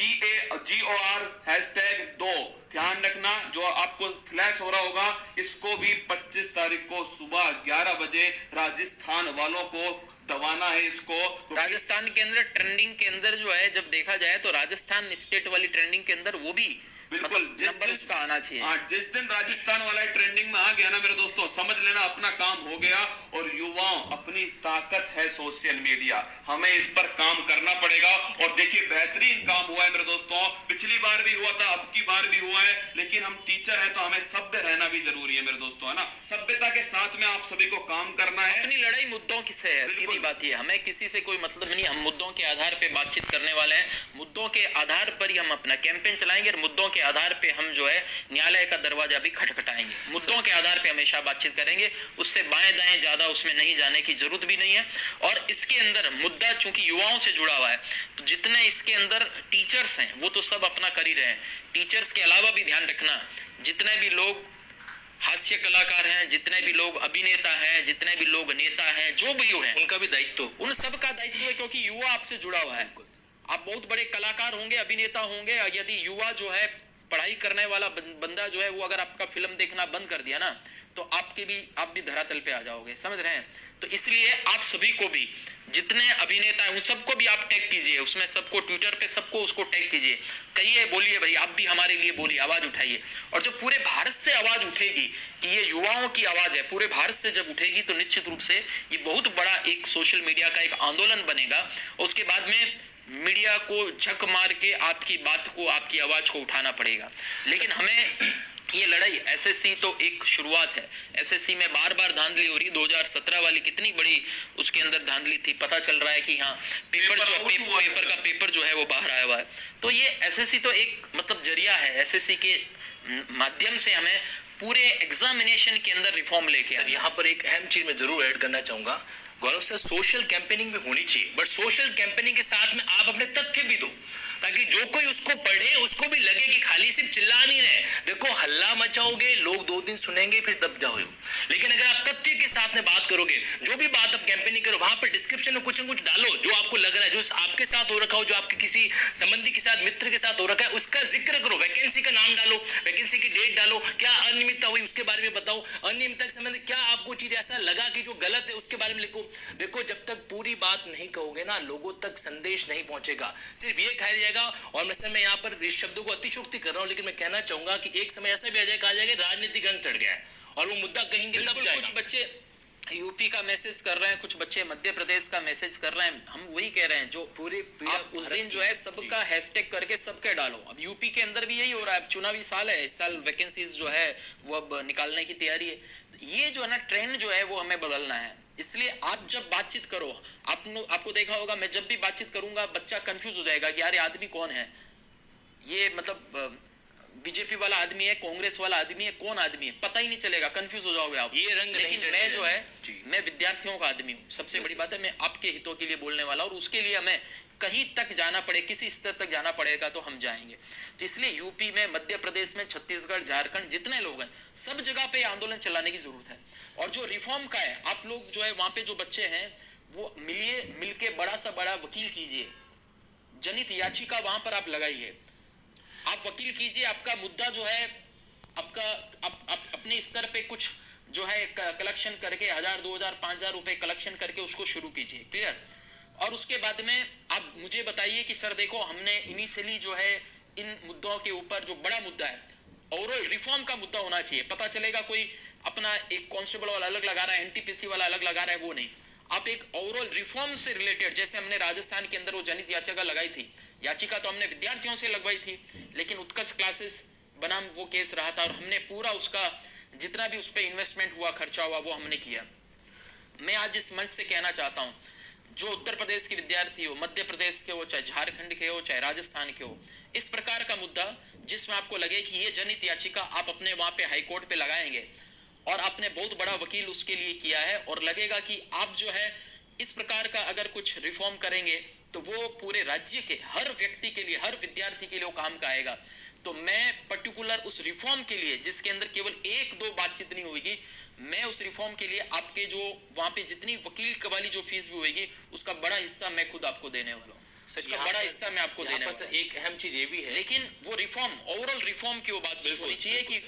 ROJGOR हैशटैग 2, ध्यान रखना, जो आपको फ्लैश हो रहा होगा, इसको भी 25 तारीख को सुबह 11 बजे राजस्थान वालों को दबाना है। इसको राजस्थान के अंदर ट्रेंडिंग के अंदर जो है जब देखा जाए तो राजस्थान स्टेट वाली ट्रेंडिंग के अंदर वो भी बिल्कुल जिस दिन उसका आना चाहिए। हाँ, जिस दिन राजस्थान वाला ट्रेंडिंग में आ गया ना मेरे दोस्तों, समझ लेना अपना काम हो गया। और युवाओं अपनी ताकत है सोशल मीडिया, हमें इस पर काम करना पड़ेगा। और देखिए बेहतरीन काम हुआ है मेरे दोस्तों, पिछली बार भी हुआ था, अब की बार भी हुआ है, लेकिन हम टीचर हैं तो हमें सभ्य रहना भी जरूरी है मेरे दोस्तों, है ना। सभ्यता के साथ में आप सभी को काम करना है। अपनी लड़ाई मुद्दों की से है, सीधी बात ये, हमें किसी से कोई मतलब नहीं, हम मुद्दों के आधार पे बातचीत करने वाले हैं, मुद्दों के आधार पर ही हम अपना कैंपेन चलाएंगे, और मुद्दों के आधार पे हम जो है न्यायालय का दरवाजा भी खटखटाएंगे, मुद्दों के आधार पे हमेशा बातचीत बातचीत करेंगे, उससे बाएं दाएं ज्यादा उसमें नहीं जाने की जरूरत भी नहीं है। और इसके अंदर मुद्दा चूंकि युवाओं से जुड़ा हुआ है, तो जितने इसके अंदर टीचर्स हैं वो तो सब अपना कर ही रहे हैं। टीचर्स के अलावा भी ध्यान रखना, जितने भी लोग हास्य कलाकार हैं, जितने भी लोग अभिनेता हैं, जितने भी लोग नेता हैं, जो भी हैं, उनका भी दायित्व, उन सब का दायित्व है, क्योंकि युवा आपसे जुड़ा हुआ है। आप बहुत बड़े कलाकार होंगे, अभिनेता होंगे, यदि युवा जो है पढ़ाई करने वाला बंदा जो है वो अगर आपका फिल्म देखना बंद कर दिया ना, तो आप भी धरातल पे आ जाओगे, समझ रहे हैं। तो इसलिए आप सभी को भी, जितने अभिनेता हैं उन सबको भी आप टैग कीजिए, उसमें सबको ट्विटर पे सबको उसको टैग कीजिए, कहिए, बोलिए भाई आप भी हमारे लिए बोलिए, आवाज उठाइए। और जब पूरे भारत से आवाज उठेगी कि ये युवाओं की आवाज है, पूरे भारत से जब उठेगी, तो निश्चित रूप से ये बहुत बड़ा एक सोशल मीडिया का एक आंदोलन बनेगा। उसके बाद में मीडिया को झक मार के आपकी बात को, आपकी आवाज को उठाना पड़ेगा। लेकिन हमें ये लड़ाई, एसएससी तो एक शुरुआत है, एसएससी में बार बार धांधली हो रही, 2017 वाली कितनी बड़ी उसके अंदर धांधली थी, पता चल रहा है कि हाँ पेपर जो है वो बाहर आया हुआ है। तो ये एसएससी तो एक मतलब जरिया है, एसएससी के माध्यम से हमें पूरे एग्जामिनेशन के अंदर रिफॉर्म लेके आए। यहाँ पर एक अहम चीज मैं जरूर ऐड करना चाहूंगा गौरव सर, सोशल कैंपेनिंग भी होनी चाहिए, बट सोशल कैंपेनिंग के साथ में आप अपने तथ्य भी दो, ताकि जो कोई उसको पढ़े उसको भी लगे कि खाली सिर्फ चिल्ला नहीं रहे। देखो हल्ला मचाओगे, लोग 2 दिन सुनेंगे, फिर दब जाओगे। लेकिन अगर आप तथ्य के साथ में बात करोगे, जो भी बात आप कैंपेनिंग करो, वहां पर डिस्क्रिप्शन में कुछ न कुछ डालो जो आपको लग रहा है, जो आपके साथ हो रखा हो, जो आपके किसी संबंधी के साथ, मित्र के साथ हो रखा है, उसका जिक्र करो, वैकेंसी का नाम डालो, वैकेंसी की डेट डालो, क्या अनियमितता हुई उसके बारे में बताओ, अनियमितता के संबंध क्या आपको चीज ऐसा लगा कि जो गलत है उसके बारे में लिखो। देखो जब तक पूरी बात नहीं कहोगे ना, लोगों तक संदेश नहीं पहुंचेगा, सिर्फ ये खाया जाएगा। और मैं यहाँ पर इस शब्दों को अतिशोक्ति कर रहा हूँ, लेकिन मैं कहना चाहूंगा कि एक समय ऐसा भी आ जाएगा, कहा जाएगा राजनीतिक रंग चढ़ गया है और वो मुद्दा कहीं तब जाएगा। कुछ बच्चे यूपी का मैसेज कर रहे हैं, कुछ बच्चे मध्य प्रदेश का मैसेज कर रहे हैं, हम वही कह रहे हैं, जो पूरे आप उस दिन जो है सबका हैशटैग करके सबके डालो। अब यूपी के अंदर भी यही हो रहा है, अब चुनावी साल है, इस साल वैकेंसीज जो है वो अब निकालने की तैयारी है। ये जो है ना ट्रेंड जो है वो हमें बदलना है। इसलिए आप जब बातचीत करो, आपको देखा होगा, मैं जब भी बातचीत करूंगा बच्चा कंफ्यूज हो जाएगा कि यार ये आदमी कौन है, ये मतलब बीजेपी वाला आदमी है, कांग्रेस वाला आदमी है, कौन आदमी है, पता ही नहीं चलेगा, कंफ्यूज हो जाओगे आप। ये रंग लेकिन मैं जो है, मैं विद्यार्थियों का आदमी हूँ, सबसे बड़ी बात है मैं आपके हितों के लिए बोलने वाला, और उसके लिए हमें कहीं तक जाना पड़े, किसी स्तर तक जाना पड़ेगा तो हम जाएंगे। तो इसलिए यूपी में, मध्य प्रदेश में, छत्तीसगढ़, झारखंड, जितने लोग हैं सब जगह पे आंदोलन चलाने की जरूरत है। और जो रिफॉर्म का है, आप लोग जो है वहां पे जो बच्चे हैं वो मिलके बड़ा सा बड़ा वकील कीजिए, जनहित याचिका वहां पर आप लगाइए, आप वकील कीजिए, आपका मुद्दा जो है अपने स्तर पे कुछ जो है कलेक्शन करके 1000, 2000, 5000 रुपए कलेक्शन करके उसको शुरू कीजिए, क्लियर। और उसके बाद में आप मुझे बताइए कि सर देखो हमने इनिशियली जो है इन मुद्दों के ऊपर, जो बड़ा मुद्दा है ओवरऑल रिफॉर्म का मुद्दा होना चाहिए, पता चलेगा कोई अपना एक कांस्टेबल वाला अलग लगा रहा है, एनटीपीसी वाला अलग लगा रहा है, वो नहीं, आप एक ओवरऑल रिफॉर्म से रिलेटेड, जैसे हमने राजस्थान के अंदर वो जनहित याचिका लगाई थी, याचिका तो हमने विद्यार्थियों से लगवाई थी, लेकिन उत्कर्ष क्लासेस बनाम वो केस रहा था और हमने पूरा उसका जितना भी उस पर इन्वेस्टमेंट हुआ, खर्चा हुआ, वो हमने किया। मैं आज इस मंच से कहना चाहता हूं, जो उत्तर प्रदेश के विद्यार्थी हो, मध्य प्रदेश के हो, चाहे झारखंड के हो, चाहे राजस्थान के हो, इस प्रकार का मुद्दा जिसमें आपको लगे कि ये जनहित याचिका आप अपने वहां पे हाईकोर्ट पे लगाएंगे और आपने बहुत बड़ा वकील उसके लिए किया है, और लगेगा कि आप जो है इस प्रकार का अगर कुछ रिफॉर्म करेंगे तो वो पूरे राज्य के हर व्यक्ति के लिए, हर विद्यार्थी के लिए वो काम का आएगा। तो मैं पर्टिकुलर उस रिफॉर्म के लिए, जिसके अंदर केवल 1-2 बातचीत नहीं होगी, मैं उस रिफॉर्म के लिए आपके जो वहां पे जितनी वकील वाली जो फीस भी होगी उसका बड़ा हिस्सा मैं खुद आपको देने वाला हूँ, उसका बड़ा हिस्सा मैं आपको देने वाला हूँ। एक अहम चीज ये भी है, लेकिन वो रिफॉर्म, ओवरऑल रिफॉर्म की वो बात होनी चाहिए कि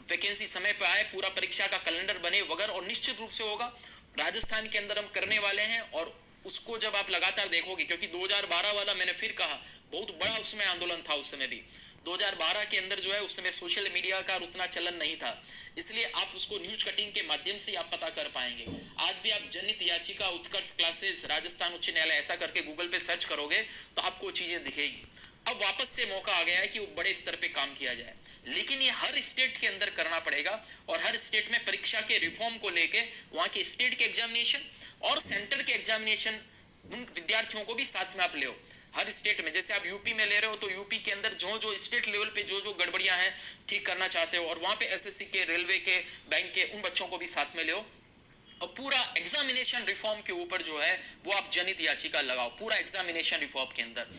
वैकेंसी समय पे आए, पूरा परीक्षा का कैलेंडर बने वगैरह, और निश्चित रूप से होगा राजस्थान के अंदर हम करने वाले हैं। और उसको जब आप लगातार देखोगे, क्योंकि 2012 वाला मैंने फिर कहा बहुत बड़ा उसमें आंदोलन था, उस समय भी 2012 के अंदर जो है उस समय सोशल मीडिया का उतना चलन नहीं था, इसलिए आप उसको न्यूज कटिंग के माध्यम से आप पता कर पाएंगे। आज भी आप जनहित याचिका, उत्कर्ष क्लासेस, राजस्थान उच्च न्यायालय ऐसा करके गूगल पे सर्च करोगे तो आपको चीजें दिखेगी। अब वापस से मौका आ गया है कि वो बड़े स्तर पे काम किया जाए, लेकिन ये हर स्टेट के अंदर करना पड़ेगा, और हर स्टेट में परीक्षा के रिफॉर्म को लेके वहां के स्टेट के एग्जामिनेशन और सेंटर के एग्जामिनेशन, उन विद्यार्थियों को भी साथ में आप ले। हर स्टेट में, जैसे आप यूपी में ले रहे हो तो यूपी के अंदर जो जो स्टेट लेवल पे जो जो गड़बड़ियां हैं ठीक करना चाहते हो, और वहां पे एसएससी के, रेलवे के, बैंक के उन बच्चों को भी साथ में ले, और पूरा एग्जामिनेशन रिफॉर्म के ऊपर जो है वो आप जनहित याचिका लगाओ, पूरा एग्जामिनेशन रिफॉर्म के अंदर,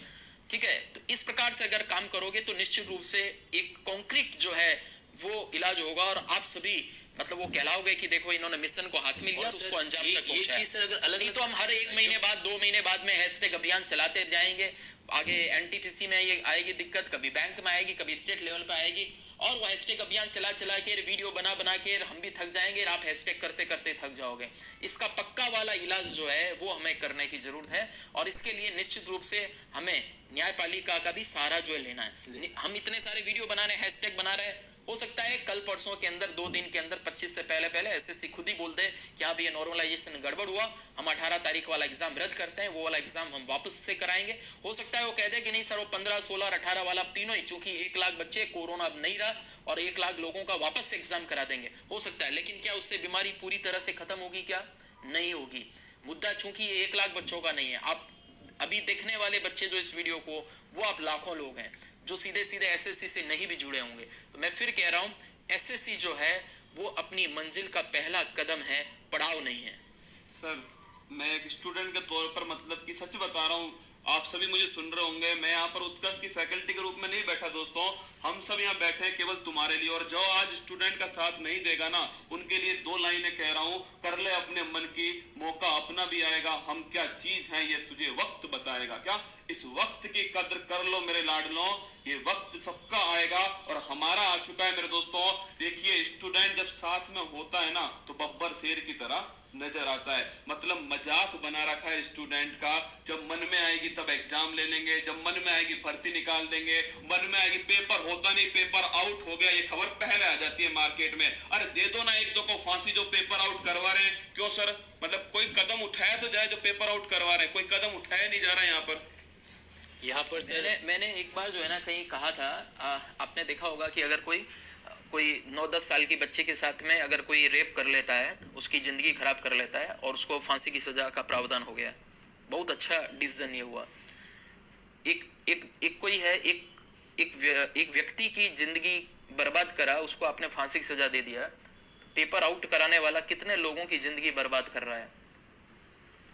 ठीक है। तो इस प्रकार से अगर काम करोगे तो निश्चित रूप से एक कॉन्क्रीट जो है वो इलाज होगा, और आप सभी मतलब वो कहलाओगे कि देखो इन्होंने मिशन को हाथ में लिया और उसको अंजाम तक पहुंचाया। अलग नहीं तो हम हर 1 महीने बाद, 2 महीने बाद में हैशटैग अभियान चलाते जाएंगे, आगे एनटीपीसी में ये आएगी दिक्कत, कभी बैंक में आएगी, कभी स्टेट लेवल पे आएगी, और वो हैशटैग अभियान चला चला के, वीडियो बना बना के हम भी थक जाएंगे, और आप हैशटैग करते करते थक जाओगे। इसका पक्का वाला इलाज जो है वो हमें करने की जरूरत है, और इसके लिए निश्चित रूप से हमें न्यायपालिका का भी सहारा जो है लेना है। हम इतने सारे वीडियो बना रहे हैं, हैशटैग बना रहे हैं, हो सकता है कल परसों के अंदर, 2 दिन के अंदर, 25 से पहले पहले एसएससी खुद ही बोल दे कि हाँ भैया नॉर्मलाइजेशन गड़बड़ हुआ, हम 18 तारीख वाला एग्जाम रद्द करते हैं, वो वाला एग्जाम हम वापस से कराएंगे। हो सकता है वो कह दे कि नहीं सर, वो 15, 16 और 18 वाला तीनों ही, चूंकि 1 लाख बच्चे, कोरोना अब नहीं रहा, और 1 लाख लोगों का वापस से एग्जाम करा देंगे, हो सकता है। लेकिन क्या उससे बीमारी पूरी तरह से खत्म होगी? क्या नहीं होगी। मुद्दा चूंकि ये 1 लाख बच्चों का नहीं है, आप अभी देखने वाले बच्चे जो इस वीडियो को, वो आप लाखों लोग हैं जो सीधे सीधे एसएससी से नहीं भी जुड़े होंगे। तो मैं फिर कह रहा हूं, एसएससी जो है वो अपनी मंजिल का पहला कदम है, पड़ाव नहीं है। सर, मैं एक स्टूडेंट के तौर पर मतलब कि सच बता रहा हूँ, आप सभी मुझे सुन रहे होंगे, मैं यहाँ पर उत्कर्ष की फैकल्टी के रूप में नहीं बैठा दोस्तों, हम सब यहाँ बैठे हैं केवल तुम्हारे लिए। और जो आज स्टूडेंट का साथ नहीं देगा ना, उनके लिए 2 लाइनें कह रहा हूँ, कर ले अपने मन की, मौका अपना भी आएगा, हम क्या चीज हैं ये तुझे वक्त बताएगा। क्या इस वक्त की कद्र कर लो मेरे लाडलों, ये वक्त सबका आएगा और हमारा आ चुका है मेरे दोस्तों। देखिए, स्टूडेंट जब साथ में होता है ना तो बब्बर शेर की तरह नजर आता है, मतलब मजाक बना रखा है स्टूडेंट का। जब मन में आएगी तब एग्जाम ले लेंगे, जब मन में आएगी भर्ती निकाल देंगे, मन में आएगी पेपर होता नहीं, पेपर आउट हो गया, ये खबर पहले आ जाती है मार्केट में, अरे दे दो ना 1-2 को फांसी जो पेपर आउट करवा रहे हैं। क्यों सर, मतलब कोई कदम उठाया तो जाए जो पेपर आउट करवा रहे हैं, कोई कदम उठाया नहीं जा रहा है यहाँ पर सर मैंने एक बार जो है ना कहीं कहा था, आपने देखा होगा कि अगर कोई 9-10 साल की बच्चे के साथ में अगर कोई रेप कर लेता है, उसकी जिंदगी खराब कर लेता है, और उसको फांसी की सजा का प्रावधान हो गया, बहुत अच्छा डिसीजन ये हुआ। एक कोई है, एक व्यक्ति की जिंदगी बर्बाद करा, उसको आपने फांसी की सजा दे दिया। पेपर आउट कराने वाला कितने लोगों की जिंदगी बर्बाद कर रहा है,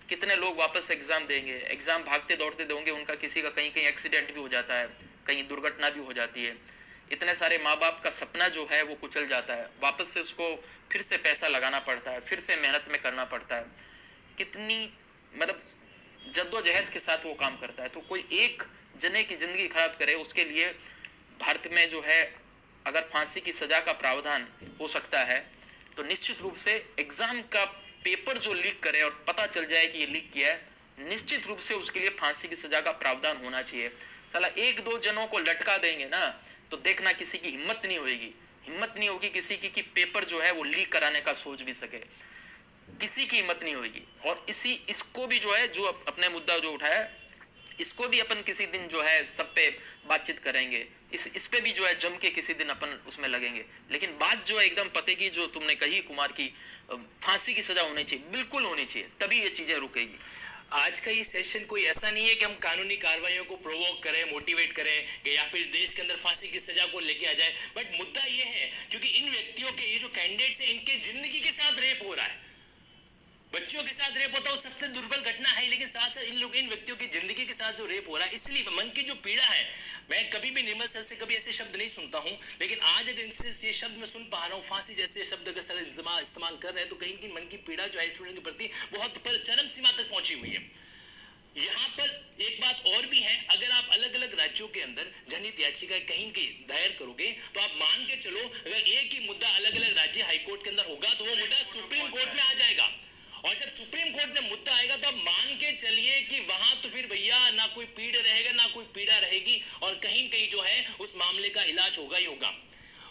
कितने लोग वापस एग्जाम देंगे, एग्जाम भागते दौड़ते देंगे, उनका किसी का कहीं कहीं एक्सीडेंट भी हो जाता है, कहीं दुर्घटना भी हो जाती है, इतने सारे माँ बाप का सपना जो है वो कुचल जाता है, वापस से उसको फिर से पैसा लगाना पड़ता है, फिर से मेहनत में करना पड़ता है, कितनी मतलब जद्दोजहद के साथ वो काम करता है। तो कोई एक जने की जिंदगी खराब करे, उसके लिए भारत में जो है अगर फांसी की सजा का प्रावधान हो सकता है, तो निश्चित रूप से एग्जाम का पेपर जो लीक करे और पता चल जाए कि ये लीक किया है, निश्चित रूप से उसके लिए फांसी की सजा का प्रावधान होना चाहिए। साला 1-2 जनों को लटका देंगे ना तो देखना किसी की हिम्मत नहीं होगी किसी की कि पेपर जो है वो लीक कराने का सोच भी सके, किसी की हिम्मत नहीं होगी। और इसको भी जो है, जो अपने मुद्दा जो उठाया, इसको भी अपन किसी दिन जो है सब पे बातचीत करेंगे, इस पे भी जो है जम के किसी दिन अपन उसमें लगेंगे। लेकिन बात जो है एकदम पते की, जो तुमने कही कुमार की, फांसी की सजा होनी चाहिए, बिल्कुल होनी चाहिए, तभी ये चीजें रुकेगी। आज का ये सेशन कोई ऐसा नहीं है कि हम कानूनी कार्रवाइयों को प्रोवोक करें, मोटिवेट करें, या फिर देश के अंदर फांसी की सजा को लेके आ जाए, बट मुद्दा ये है क्योंकि इन व्यक्तियों के, ये जो कैंडिडेट्स हैं, इनके जिंदगी के साथ रेप हो रहा है, बच्चों के साथ रेप होता है, सबसे दुर्बल घटना है, लेकिन साथ साथ इन व्यक्तियों की जिंदगी के साथ जो रेप हो रहा है, इसलिए मन की जो पीड़ा है, मैं कभी भी निर्मल सर से कभी ऐसे शब्द नहीं सुनता हूं, लेकिन आज अगर इनसे ये शब्द मैं सुन पा रहा हूं, फांसी जैसे शब्द अगर सर इस्तेमाल कर रहे हैं, तो कहीं की मन की पीड़ा जो है स्टूडेंट के प्रति बहुत पर चरम सीमा तक पहुंची हुई है। यहाँ पर एक बात और भी है, अगर आप अलग अलग राज्यों के अंदर जनहित याचिका कहीं की दायर करोगे, तो आप मान के चलो अगर एक ही मुद्दा अलग अलग राज्य हाईकोर्ट के अंदर होगा, तो वो मुद्दा सुप्रीम कोर्ट में आ जाएगा, और जब सुप्रीम कोर्ट में मुद्दा आएगा तो आप मान के चलिए कि वहां तो फिर भैया ना कोई पीड़ रहेगा ना कोई पीड़ा रहेगी, और कहीं कहीं जो है उस मामले का इलाज होगा ही होगा।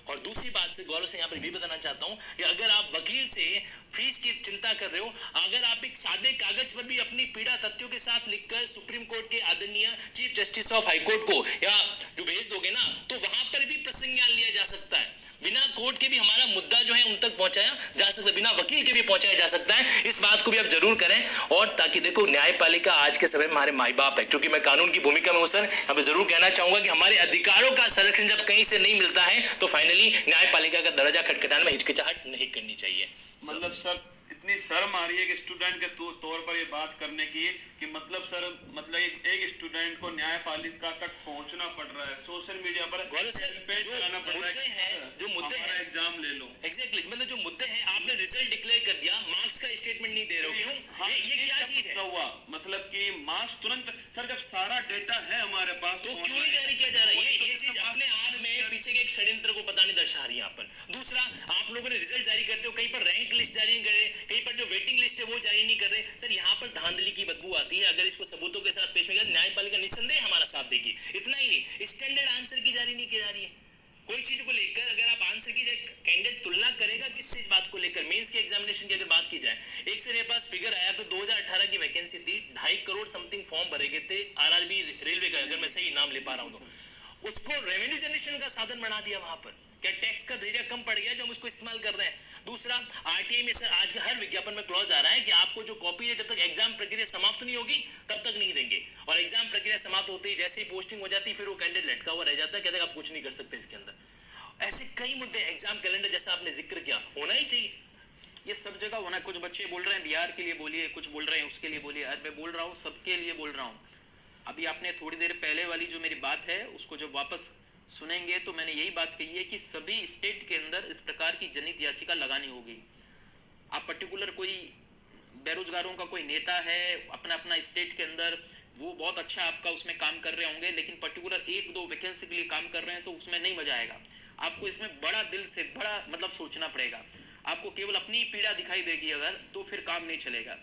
और दूसरी बात से गौरव से यहाँ पर भी बताना चाहता हूँ कि अगर आप वकील से फीस की चिंता कर रहे हो, अगर आप एक सादे कागज पर भी अपनी पीड़ा तथ्यों के साथ लिखकर सुप्रीम कोर्ट के आदरणीय chief justice of high court को या जो भेज दोगे ना, तो वहां पर भी प्रसंज्ञान लिया जा सकता है। बिना कोर्ट के भी हमारा मुद्दा जो है उन तक पहुंचाया जा सकता है, बिना वकील के भी पहुंचाया जा सकता है। इस बात को भी आप जरूर करें। और ताकि देखो न्यायपालिका आज के समय में हमारे माई बाप है, क्योंकि मैं कानून की भूमिका में हूं सर, हमें जरूर कहना चाहूंगा कि हमारे अधिकारों का संरक्षण जब कहीं से नहीं मिलता है तो फाइनली न्यायपालिका का दरवाजा खटखटाने में हिचकिचाहट नहीं करनी चाहिए। मतलब सर इतनी शर्म आ रही है कि स्टूडेंट के तौर पर ये बात करने की कि मतलब सर मतलब एक स्टूडेंट को न्यायपालिका तक पहुंचना पड़ रहा है, सोशल मीडिया पर कैंपेन चलाना पड़ रहा है, जो मुद्दे हैं एग्जाम ले लो। एग्जैक्टली मतलब जो मुद्दे हैं, आपने रिजल्ट डिक्लेयर कर दिया, मार्क्स का स्टेटमेंट नहीं दे रहे हो, क्यों? हाँ, ये क्या चीज है? हुआ मतलब कि मार्क्स तुरंत सर जब सारा डेटा है हमारे पास तो क्यों नहीं जारी किया जा रहा है? ये चीज अपने आप में पीछे के एक षड्यंत्र को पता नहीं दर्शा रही है यहाँ पर। दूसरा, आप लोगों ने रिजल्ट जारी करते हो, कहीं पर रैंक लिस्ट जारी नहीं कर रहे, कहीं पर जो वेटिंग लिस्ट है वो जारी नहीं कर रहे। सर यहाँ पर धांधली की बदबू आती है। अगर इसको सबूतों के साथ पेश किया, न्यायपालिका निस्संदेह हमारा साथ देगी। इतना ही नहीं, स्टैंडर्ड आंसर की जारी नहीं की जा रही है। कोई चीज को लेकर अगर आप आंसर की कैंडिडेट तुलना करेगा किससे, इस बात को लेकर मेंस के एग्जामिनेशन की अगर बात की जाए, एक से मेरे पास फिगर आया तो 2018 की वैकेंसी थी, 2.5 करोड़ समथिंग फॉर्म भरे गए थे आरआरबी रेलवे का, अगर मैं सही नाम ले पा रहा हूँ तो। उसको रेवेन्यू जनरेशन का साधन बना दिया वहां पर। क्या टैक्स का जरिया कम पड़ गया जो हम उसको इस्तेमाल कर रहे हैं? दूसरा, आरटीआई में सर आज के हर विज्ञापन में क्लॉज आ रहा है कि आपको जो कॉपी है जब तक एग्जाम प्रक्रिया समाप्त नहीं होगी तब तक नहीं देंगे, और एग्जाम प्रक्रिया समाप्त होते ही जैसे ही पोस्टिंग हो जाती है फिर वो कैंडिडेट लटका हुआ रह जाता है, कहते हैं आप कुछ नहीं कर सकते इसके अंदर। ऐसे कई मुद्दे, एग्जाम कैलेंडर जैसा आपने जिक्र किया, होना ही चाहिए। ये सब जगह होना। कुछ बच्चे बोल रहे हैं बिहार के लिए बोलिए, कुछ बोल रहे हैं उसके लिए बोलिए। आज मैं बोल रहा हूँ सबके लिए बोल रहा हूँ। अभी आपने थोड़ी देर पहले वाली जो मेरी बात है उसको जब वापस सुनेंगे तो मैंने यही बात कही है कि सभी स्टेट के अंदर इस प्रकार की जनहित याचिका लगानी होगी। आप पर्टिकुलर कोई बेरोजगारों का कोई नेता है अपना अपना स्टेट के अंदर, वो बहुत अच्छा आपका उसमें काम कर रहे होंगे, लेकिन पर्टिकुलर 1-2 वैकेंसी के लिए काम कर रहे हैं तो उसमें नहीं मजा आएगा। आपको इसमें बड़ा दिल से बड़ा मतलब सोचना पड़ेगा। आपको केवल अपनी पीड़ा दिखाई देगी अगर, तो फिर काम नहीं चलेगा।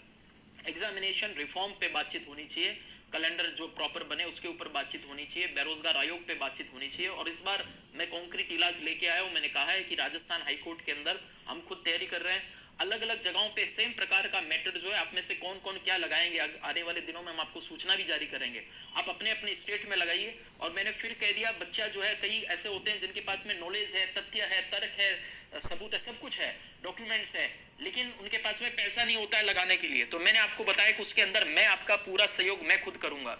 एग्जामिनेशन रिफॉर्म पे बातचीत होनी चाहिए, कैलेंडर जो प्रॉपर बने उसके ऊपर बातचीत होनी चाहिए, बेरोजगार आयोग पे बातचीत होनी चाहिए। और इस बार मैं कॉन्क्रीट इलाज लेके आया हूं। मैंने कहा है कि राजस्थान हाईकोर्ट के अंदर हम खुद तैयारी कर रहे हैं, अलग अलग जगहों पे सेम प्रकार का मैटर जो है आप में से कौन कौन क्या लगाएंगे, आने वाले दिनों में हम आपको सूचना भी जारी करेंगे। आप अपने अपने स्टेट में लगाइए। और मैंने फिर कह दिया, बच्चा जो है, कई ऐसे होते हैं जिनके पास में नॉलेज है, तथ्य है, तर्क है, सबूत है, सब कुछ है, डॉक्यूमेंट्स है, लेकिन उनके पास में पैसा नहीं होता है लगाने के लिए। तो मैंने आपको बताया कि उसके अंदर मैं आपका पूरा सहयोग मैं खुद करूंगा।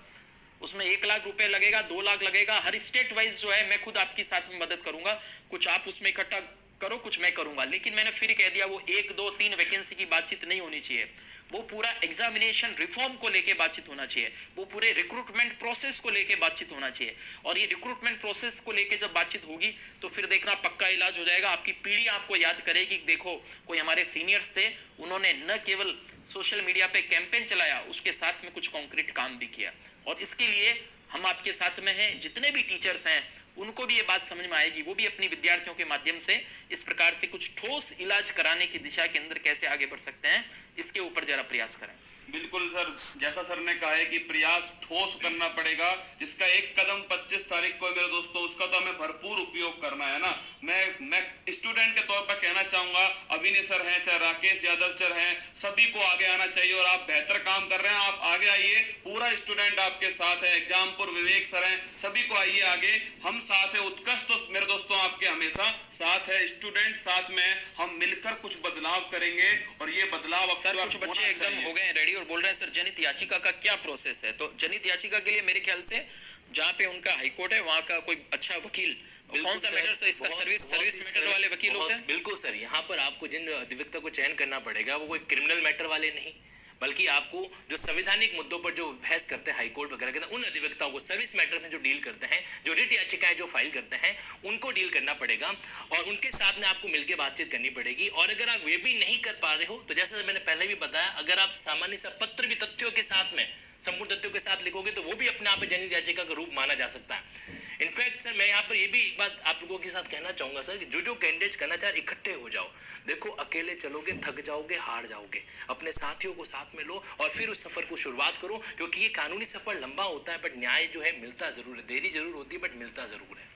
उसमें 1 लाख रुपए लगेगा, 2 लाख लगेगा, हर स्टेट वाइज जो है मैं खुद आपकी साथ में मदद करूंगा। कुछ आप उसमें इकट्ठा करो, कुछ मैं करूंगा। लेकिन मैंने फिर कह दिया, वो 1, 2, 3 वैकेंसी की बातचीत नहीं होनी चाहिए। वो पूरा एग्जामिनेशन रिफॉर्म को लेके बातचीत होना चाहिए, वो पूरे रिक्रूटमेंट प्रोसेस को लेके बातचीत होना चाहिए। और ये रिक्रूटमेंट प्रोसेस को लेके जब बातचीत होगी तो फिर देखना पक्का इलाज हो जाएगा। आपकी पीढ़ी आपको याद करेगी, देखो कोई हमारे सीनियर्स थे, उन्होंने न केवल सोशल मीडिया पे कैंपेन चलाया, उसके साथ में कुछ कॉन्क्रीट काम भी किया। और इसके लिए हम आपके साथ में हैं। जितने भी टीचर्स हैं उनको भी ये बात समझ में आएगी, वो भी अपनी विद्यार्थियों के माध्यम से इस प्रकार से कुछ ठोस इलाज कराने की दिशा के अंदर कैसे आगे बढ़ सकते हैं, इसके ऊपर जरा प्रयास करें। बिल्कुल सर, जैसा सर ने कहा है कि प्रयास ठोस करना पड़ेगा। इसका एक कदम 25 तारीख को मेरे दोस्तों, उसका तो हमें भरपूर उपयोग करना है ना। मैं स्टूडेंट के तौर पर कहना चाहूंगा, अभिनय सर हैं, चाहे राकेश यादव सर हैं, सभी को आगे आना चाहिए। और आप बेहतर काम कर रहे हैं, आप आगे आइए, पूरा स्टूडेंट आपके साथ है। एग्जामपुर विवेक सर हैं, सभी को आइए आगे, हम साथ है। उत्कर्ष तो मेरे दोस्तों आपके हमेशा साथ है, स्टूडेंट साथ में, हम मिलकर कुछ बदलाव करेंगे। और ये बदलाव सर कुछ बच्चे एकदम हो गए रेडी और बोल रहे हैं सर जनहित याचिका का क्या प्रोसेस है। तो जनहित याचिका के लिए मेरे ख्याल से जहाँ पे उनका हाईकोर्ट है वहाँ का कोई अच्छा वकील, कौन सा मैटर से इसका सर्विस मैटर वाले वकील होते हैं? बिल्कुल सर, यहाँ पर आपको जिन अधिवक्ता को चयन करना पड़ेगा वो कोई क्रिमिनल मैटर वाले नहीं, बल्कि आपको जो संवैधानिक मुद्दों पर जो बहस करते हैं हाईकोर्ट वगैरह के, उन अधिवक्ताओं को सर्विस मैटर में जो डील करते हैं, जो रिट याचिकाएं जो फाइल करते हैं, उनको डील करना पड़ेगा। और उनके साथ में आपको मिलकर बातचीत करनी पड़ेगी। और अगर आप वे भी नहीं कर पा रहे हो तो जैसा मैंने पहले भी बताया, अगर आप सामान्य सा पत्र भी तथ्यों के साथ में, संपूर्ण तथ्यों के साथ लिखोगे तो वो भी अपने आप में जनहित याचिका का रूप माना जा सकता है। इनफैक्ट सर मैं यहाँ पर ये भी एक बात आप लोगों के साथ कहना चाहूंगा सर, कि जो कैंडिडेट्स करना चाह रहे इकट्ठे हो जाओ। देखो अकेले चलोगे थक जाओगे, हार जाओगे, अपने साथियों को साथ में लो और फिर उस सफर को शुरुआत करो। क्योंकि ये कानूनी सफर लंबा होता है, बट न्याय जो है मिलता जरूर है, देरी जरूर होती है बट मिलता जरूर है।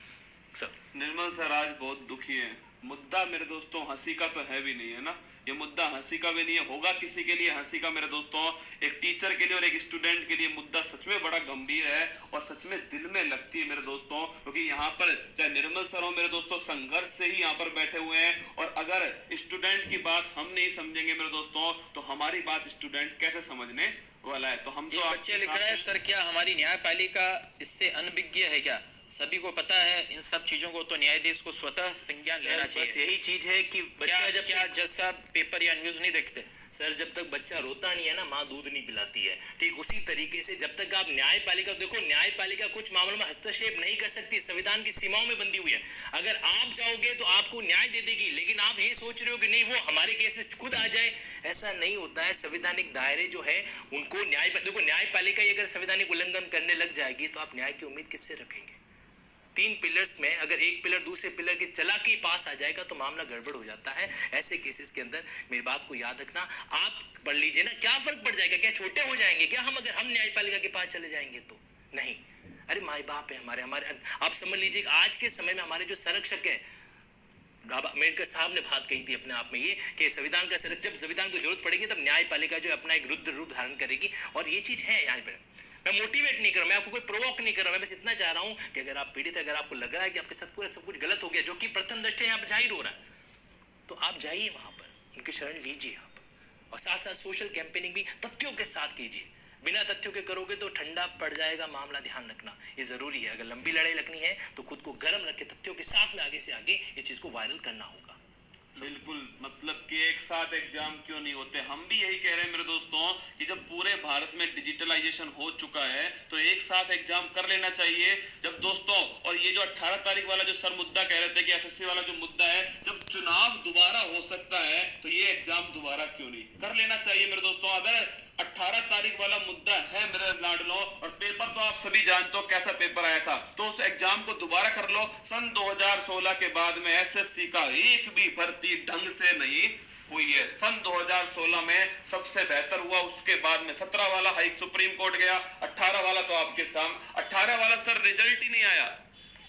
सर निर्मल सर आज बहुत दुखी है, मुद्दा मेरे दोस्तों हंसी का तो है भी नहीं, है ना। ये मुद्दा हंसी का भी नहीं है, होगा किसी के लिए हंसी का मेरे दोस्तों, एक टीचर के लिए और एक स्टूडेंट के लिए मुद्दा सच में बड़ा गंभीर है और सच में दिल में लगती है मेरे दोस्तों, क्योंकि यहाँ पर चाहे निर्मल सर हो मेरे दोस्तों, संघर्ष से ही यहाँ पर बैठे हुए हैं, और अगर स्टूडेंट की बात हम नहीं समझेंगे मेरे दोस्तों तो हमारी बात स्टूडेंट कैसे समझने वाला है। तो हम तो बच्चे लिख रहे हैं सर, क्या हमारी न्यायपालिका इससे अनभिज्ञ है क्या? सभी को पता है इन सब चीजों को, तो न्यायाधीश को स्वतः संज्ञान लेना चाहिए। बस यही चीज है कि बच्चा जब क्या जज साहब पेपर या न्यूज नहीं देखते? सर जब तक बच्चा रोता नहीं है ना, माँ दूध नहीं पिलाती है। ठीक उसी तरीके से जब तक आप न्यायपालिका, देखो न्यायपालिका कुछ मामलों में हस्तक्षेप नहीं कर सकती, संविधान की सीमाओं में बंधी हुई है। अगर आप जाओगे तो आपको न्याय दे देगी, लेकिन आप ये सोच रहे हो कि नहीं वो हमारे केस में खुद आ जाए, ऐसा नहीं होता है। संवैधानिक दायरे जो है उनको देखो न्यायपालिका अगर संवैधानिक उल्लंघन करने लग जाएगी तो आप न्याय की उम्मीद किससे रखेंगे? 3 पिलर्स में अगर एक पिलर दूसरे पिलर की चालाकी पास आ जाएगा तो मामला गड़बड़ हो जाता है। ऐसे केसेस के अंदर मेरी बात को याद रखना, आप पढ़ लीजिए ना, क्या फर्क पड़ जाएगा? क्या छोटे हो जाएंगे क्या हम अगर हम न्यायपालिका के पास चले जाएंगे तो? नहीं, अरे माई बाप है हमारे। आप समझ लीजिए आज के समय में हमारे जो संरक्षक है, अम्बेडकर साहब ने बात कही थी अपने आप में ये कि संविधान का जब संविधान को जरूरत पड़ेगी तब न्यायपालिका जो अपना एक रुद्र रूप धारण करेगी, और ये चीज है यहाँ पे। मैं मोटिवेट नहीं कर रहा, मैं आपको कोई प्रोवोक नहीं कर रहा, मैं बस इतना चाह रहा हूं कि अगर आप पीड़ित, अगर आपको लग रहा है कि आपके साथ पूरा सब कुछ गलत हो गया, जो कि प्रथम दृष्टया यहाँ पर जाहिर हो रहा है, तो आप जाइए वहां पर, उनकी शरण लीजिए यहाँ पर, और साथ साथ सोशल कैंपेनिंग भी तथ्यों के साथ कीजिए। बिना तथ्यों के करोगे तो ठंडा पड़ जाएगा मामला, ध्यान रखना ये जरूरी है। अगर लंबी लड़ाई लड़नी है तो खुद को गर्म रख के तथ्यों के साथ में आगे से आगे ये चीज को वायरल करना होगा। बिल्कुल, मतलब कि एक साथ एग्जाम क्यों नहीं होते, हम भी यही कह रहे हैं मेरे दोस्तों कि जब पूरे भारत में डिजिटलाइजेशन हो चुका है तो एक साथ एग्जाम कर लेना चाहिए। जब दोस्तों, और ये जो 18 तारीख वाला जो सर मुद्दा कह रहे थे कि एसएससी वाला जो मुद्दा है, जब चुनाव दोबारा हो सकता है तो ये एग्जाम दोबारा क्यों नहीं कर लेना चाहिए मेरे दोस्तों। अगर 18 तारीख वाला मुद्दा है मेरे लाडलो, और पेपर तो आप सभी जानते हो कैसा पेपर आया था, तो उस एग्जाम को दोबारा कर लो। सन 2016 के बाद में एसएससी का एक भी भर्ती ढंग से नहीं हुई है। सन 2016 में सबसे बेहतर हुआ, उसके बाद में 17 वाला हाई सुप्रीम कोर्ट गया, 18 वाला तो आपके सामने, 18 वाला सर रिजल्ट ही नहीं आया,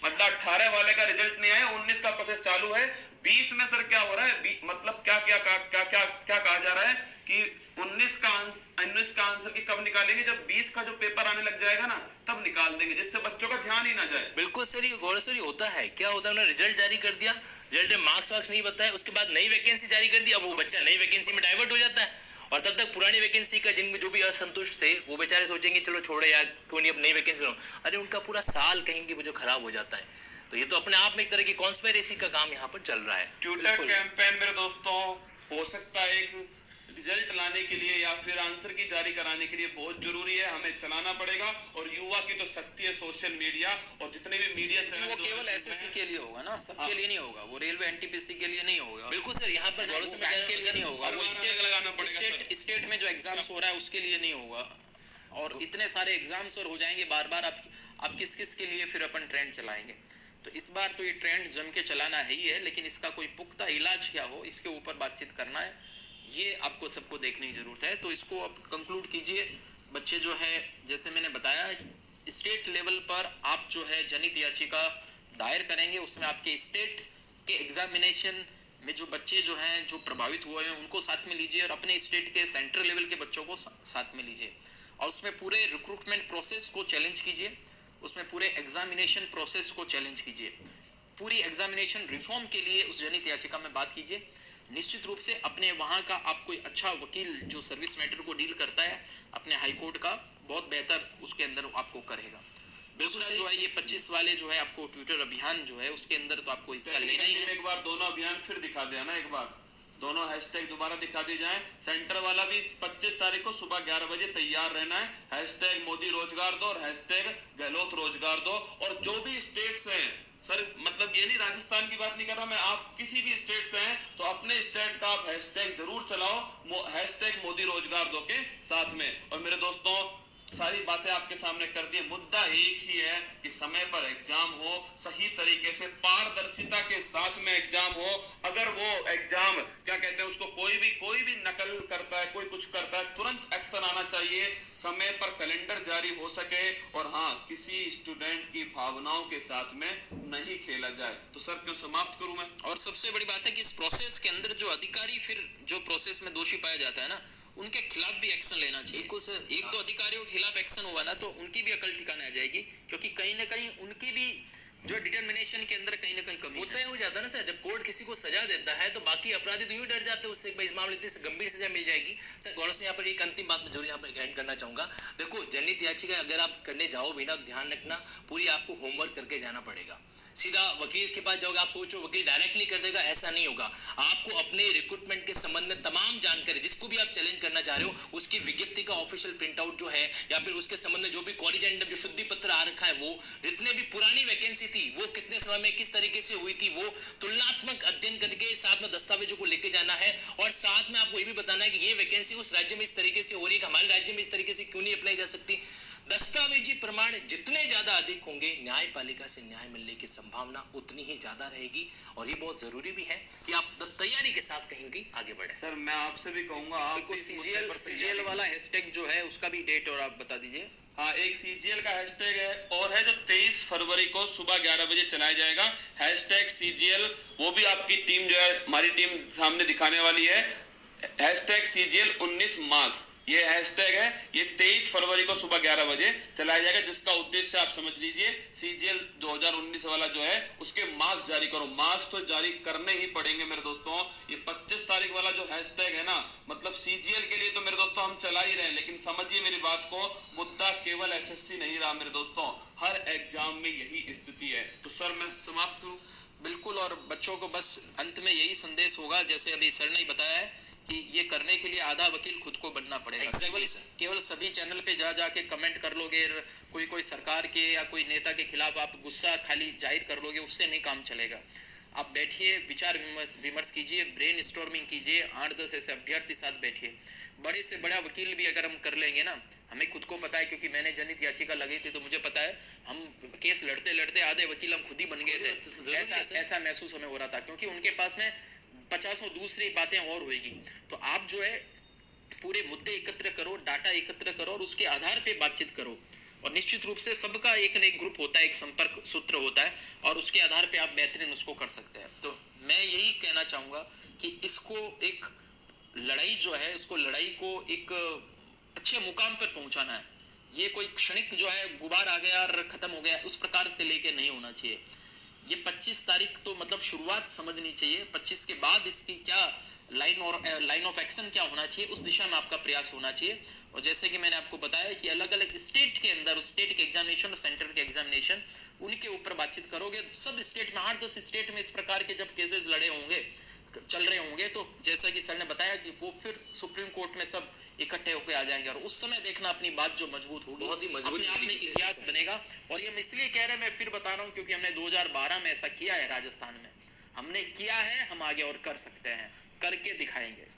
मतलब 18 वाले का रिजल्ट नहीं आया, 19 का प्रोसेस चालू है। 20 में सर क्या हो रहा है, मतलब क्या कहा जा रहा है कि 19 का आंसर की कब निकालेंगे, जब 20 का जो पेपर आने लग जाएगा ना तब निकाल देंगे, जिससे बच्चों का ध्यान ही ना जाए। बिल्कुल सर, ये गौरव सर होता है, क्या होता है, उन्होंने रिजल्ट जारी कर दिया, रिजल्ट में मार्क्स नहीं बताया, उसके बाद नई वैकेंसी जारी कर दी, अब वो बच्चा नई वैकेंसी में डाइवर्ट हो जाता है, और तब तक पुरानी वैकेंसी का जिनमें जो भी असंतुष्ट थे वो बेचारे सोचेंगे चलो छोड़ो यार, क्यों नहीं अब नई वैकेंसी बनाओ, अरे उनका पूरा साल कहेंगे वो जो खराब हो जाता है। तो ये तो अपने आप में एक तरह की कॉन्स्पिरेसी का काम यहाँ पर चल रहा है। ट्विटर कैंपेन मेरे दोस्तों हो सकता है एक रिजल्ट लाने के लिए या फिर आंसर की जारी कराने के लिए बहुत जरूरी है, हमें चलाना पड़ेगा, और युवा की तो शक्ति है सोशल मीडिया, और जितने भी मीडिया चैनल, वो केवल एसएससी के लिए होगा ना, सबके लिए नहीं होगा, वो रेलवे एनटीपीसी के लिए नहीं होगा। बिल्कुल सर, यहाँ पर बैंक के लिए नहीं होगा, वो लगाना पड़ेगा, स्टेट में जो एग्जाम्स हो रहा है उसके लिए नहीं होगा, और इतने सारे एग्जाम्स और हो जाएंगे बार बार, आप किस किस के लिए फिर अपन ट्रेंड चलाएंगे। तो इस बार तो ये ट्रेंड जम के चलाना है ही है, लेकिन इसका कोई पुख्ता इलाज क्या हो इसके ऊपर बातचीत करना है, ये आपको सबको देखने की जरूरत है। तो इसको आप कंक्लूड कीजिए। बच्चे जो है, जैसे मैंने बताया, स्टेट लेवल पर आप जो है जनहित याचिका दायर करेंगे, उसमें आपके स्टेट के एग्जामिनेशन में जो बच्चे जो हैं जो प्रभावित हुए हैं उनको साथ में लीजिए, और अपने स्टेट के सेंट्रल लेवल के बच्चों को साथ में लीजिए, और उसमें पूरे रिक्रूटमेंट प्रोसेस को चैलेंज कीजिए, उसमें पूरे एग्जामिनेशन प्रोसेस को चैलेंज कीजिए, पूरी एग्जामिनेशन रिफॉर्म के लिए उस जनहित याचिका में बात कीजिए। निश्चित रूप से अपने वहां का आप कोई अच्छा वकील जो सर्विस मैटर को डील करता है अपने हाई कोर्ट का, बहुत बेहतर उसके अंदर आपको करेगा। दूसरा जो है ये 25 वाले जो है आपको ट्विटर अभियान जो है उसके अंदर तो आपको इसका लेना ही है। एक बार दोनों अभियान फिर दिखा दिया ना, एक बार दोनों हैशटैग दोबारा दिखा दिए जाए। सेंटर वाला भी 25 तारीख को सुबह 11 बजे तैयार रहना है, हैशटैग मोदी रोजगार दो और हैशटैग गहलोत रोजगार दो। और जो भी स्टेट्स हैं सर, मतलब ये नहीं राजस्थान की बात नहीं कर रहा मैं, आप किसी भी स्टेट से हैं तो अपने स्टेट का आप हैशटैग जरूर चलाओ, हैशटैग मोदी रोजगार दो के साथ में। और मेरे दोस्तों सारी बातें आपके सामने कर दी। मुद्दा एक ही है कि समय पर एग्जाम हो, सही तरीके से पारदर्शिता के साथ में एग्जाम हो। अगर वो एग्जाम क्या कहते हैं उसको कोई भी नकल करता है, कोई कुछ करता है, तुरंत एक्शन आना चाहिए, समय पर कैलेंडर जारी हो सके और हाँ, किसी स्टूडेंट की भावनाओं के साथ में नहीं खेला जाए। तो सर क्यों समाप्त करूं मैं। और सबसे बड़ी बात है कि इस प्रोसेस के अंदर जो अधिकारी फिर जो प्रोसेस में दोषी पाया जाता है ना, उनके खिलाफ भी एक्शन लेना चाहिए। बिल्कुल सर। एक दो अधिकारियों के खिलाफ एक्शन हुआ ना तो उनकी भी अकल ठिकाने आ जाएगी, क्योंकि कहीं ना कहीं उनकी भी जो डिटर्मिनेशन के अंदर कहीं ना कहीं कमी होता है। हो जाता है ना सर, जब कोर्ट किसी को सजा देता है तो बाकी अपराधी तो यूं डर जाते हैं उससे, इस मामले इतनी गंभीर सजा मिल जाएगी। सर गौरव से यहाँ पर एक अंतिम बात मैं जरूर यहाँ पर ऐड करना चाहूंगा। देखो, जनहित याचिका अगर आप करने जाओ भी ना, ध्यान रखना पूरी आपको होमवर्क करके जाना पड़ेगा। सीधा वकील के पास जाओगे, आप सोचो वकील डायरेक्टली कर देगा, ऐसा नहीं होगा। आपको अपने रिक्रूटमेंट के संबंध में तमाम जानकारी, जिसको भी आप चैलेंज करना चाह रहे हो, उसकी विज्ञप्ति का ऑफिशियल प्रिंट आउट जो है, या फिर उसके संबंध में जो भी कॉरिजेंडम जो शुद्धि पत्र आ रखा है, वो जितने भी पुरानी वैकेंसी थी वो कितने समय में किस तरीके से हुई थी, वो तुलनात्मक अध्ययन करके साथ में दस्तावेजों को लेके जाना है। और साथ में आपको ये भी बताना है कि ये वैकेंसी उस राज्य में इस तरीके से हो रही है, हमारे राज्य में इस तरीके से क्यों नहीं अप्लाई जा सकती। दस्तावेजी प्रमाण जितने ज्यादा अधिक होंगे, न्यायपालिका से न्याय मिलने की संभावना उतनी ही ज्यादा रहेगी। और ये बहुत जरूरी भी है कि आप तैयारी के साथ कहीं भी आगे बढ़े। सर मैं आपसे भी कहूंगा, आपको सीजीएल वाला हैशटैग जो है उसका भी डेट और आप बता दीजिए। हाँ, एक सीजीएल का हैशटैग है और है जो 23 फरवरी को सुबह 11 बजे चलाया जाएगा, हैशटैग सीजीएल। वो भी आपकी टीम जो है, हमारी टीम सामने दिखाने वाली है। हैशटैग सीजीएल 19 मार्क्स ये हैशटैग है। ये 23 फरवरी को सुबह 11 बजे चलाया जाएगा, जिसका उद्देश्य आप समझ लीजिए, सीजीएल 2019 वाला जो है उसके मार्क्स जारी करो। मार्क्स तो जारी करने ही पड़ेंगे मेरे दोस्तों। ये 25 तारीख वाला जो हैशटैग है ना, मतलब सीजीएल के लिए तो मेरे दोस्तों हम चला ही रहे हैं, लेकिन समझिए मेरी बात को, मुद्दा केवल एसएससी नहीं रहा मेरे दोस्तों, हर एग्जाम में यही स्थिति है। तो सर मैं समाप्त करूं। बिल्कुल, और बच्चों को बस अंत में यही संदेश होगा, जैसे अभी सर ने बताया है कि ये करने के लिए आधा वकील खुद को बनना पड़ेगा। केवल सभी चैनल पे जाके कमेंट कर लोगे, कोई सरकार के या कोई नेता के खिलाफ आप गुस्सा खाली जाहिर कर लोगे, उससे नहीं काम चलेगा। आप बैठिए, विचार विमर्श कीजिए, ब्रेन स्टॉर्मिंग कीजिए, 8-10 ऐसे अभ्यर्थी साथ बैठिए। बड़े से बड़ा वकील भी अगर हम कर लेंगे ना, हमें खुद को पता है, क्योंकि मैंने जनहित याचिका लगी थी तो मुझे पता है, हम केस लड़ते लड़ते आधे वकील हम खुद ही बन गए थे। ऐसा महसूस हमें हो रहा था, क्योंकि उनके पास में 50 दूसरी बातें और होगी। तो आप जो है पूरे मुद्दे एकत्र करो, डाटा एकत्र करो और उसके आधार पे बातचीत करो। और निश्चित रूप से सबका एक न एक ग्रुप होता है, एक संपर्क सूत्र होता है, और उसके आधार पे आप बेहतरीन उसको कर सकते हैं। तो मैं यही कहना चाहूंगा कि इसको एक लड़ाई जो है, उसको लड़ाई को एक अच्छे मुकाम पर पहुंचाना है। ये कोई क्षणिक जो है गुबार आ गया और खत्म हो गया, उस प्रकार से लेके नहीं होना चाहिए। ये 25 तारीख तो मतलब शुरुआत समझनी चाहिए, 25 के बाद इसकी क्या लाइन ऑफ एक्शन क्या होना चाहिए, उस दिशा में आपका प्रयास होना चाहिए। और जैसे कि मैंने आपको बताया कि अलग अलग स्टेट के अंदर स्टेट के एग्जामिनेशन और सेंटर के एग्जामिनेशन, उनके ऊपर बातचीत करोगे। सब स्टेट में 8-10 स्टेट में इस प्रकार के जब केसेस लड़े होंगे, चल रहे होंगे, तो जैसा कि सर ने बताया कि वो फिर सुप्रीम कोर्ट में सब इकट्ठे होकर आ जाएंगे, और उस समय देखना अपनी बात जो मजबूत होगी, बहुत ही मजबूत अपने आप में इतिहास बनेगा। और ये मैं इसलिए कह रहे हैं, मैं फिर बता रहा हूँ, क्योंकि हमने 2012 में ऐसा किया है, राजस्थान में हमने किया है, हम आगे और कर सकते हैं, करके दिखाएंगे।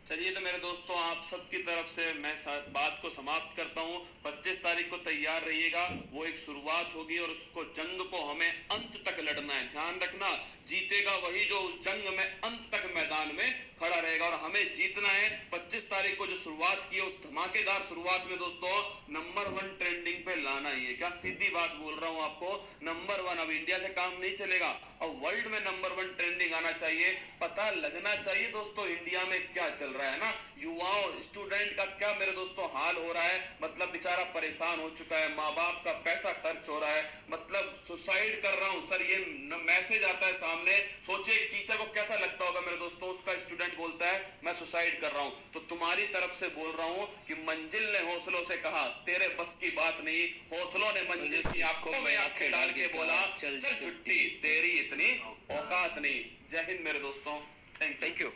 चलिए, तो मेरे दोस्तों आप सबकी तरफ से मैं बात को समाप्त करता हूं। 25 तारीख को तैयार रहिएगा, वो एक शुरुआत होगी और उसको जंग को हमें अंत तक लड़ना है। ध्यान रखना, जीतेगा वही जो उस जंग में अंत तक मैदान में खड़ा रहेगा, और हमें जीतना है। 25 तारीख को जो शुरुआत की है, उस धमाकेदार शुरुआत में दोस्तों नंबर 1 ट्रेंडिंग पे लाना ही है। क्या सीधी बात बोल रहा हूं आपको, नंबर 1। अब इंडिया से काम नहीं चलेगा, अब वर्ल्ड में नंबर 1 ट्रेंडिंग आना चाहिए। पता लगना चाहिए दोस्तों इंडिया में क्या चल रहा है ना, युवाओं स्टूडेंट का क्या मेरे दोस्तों हाल हो रहा है। मतलब बेचारा परेशान हो चुका है, माँ बाप का पैसा खर्च हो रहा है, मतलब सुसाइड कर रहा हूं सर, ये मैसेज आता है सामने। सोचिए टीचर को कैसा लगता होगा मेरे दोस्तों, उसका स्टूडेंट बोलता है मैं सुसाइड कर रहा हूं। तो तुम्हारी तरफ से बोल रहा हूं कि मंजिल ने हौसलों से कहा तेरे बस की बात नहीं, हौसलों ने मंजिल की आंखों में आंखें डाल के बोला चल छुट्टी, तेरी इतनी औकात नहीं। जय हिंद मेरे दोस्तों, थैंक यू।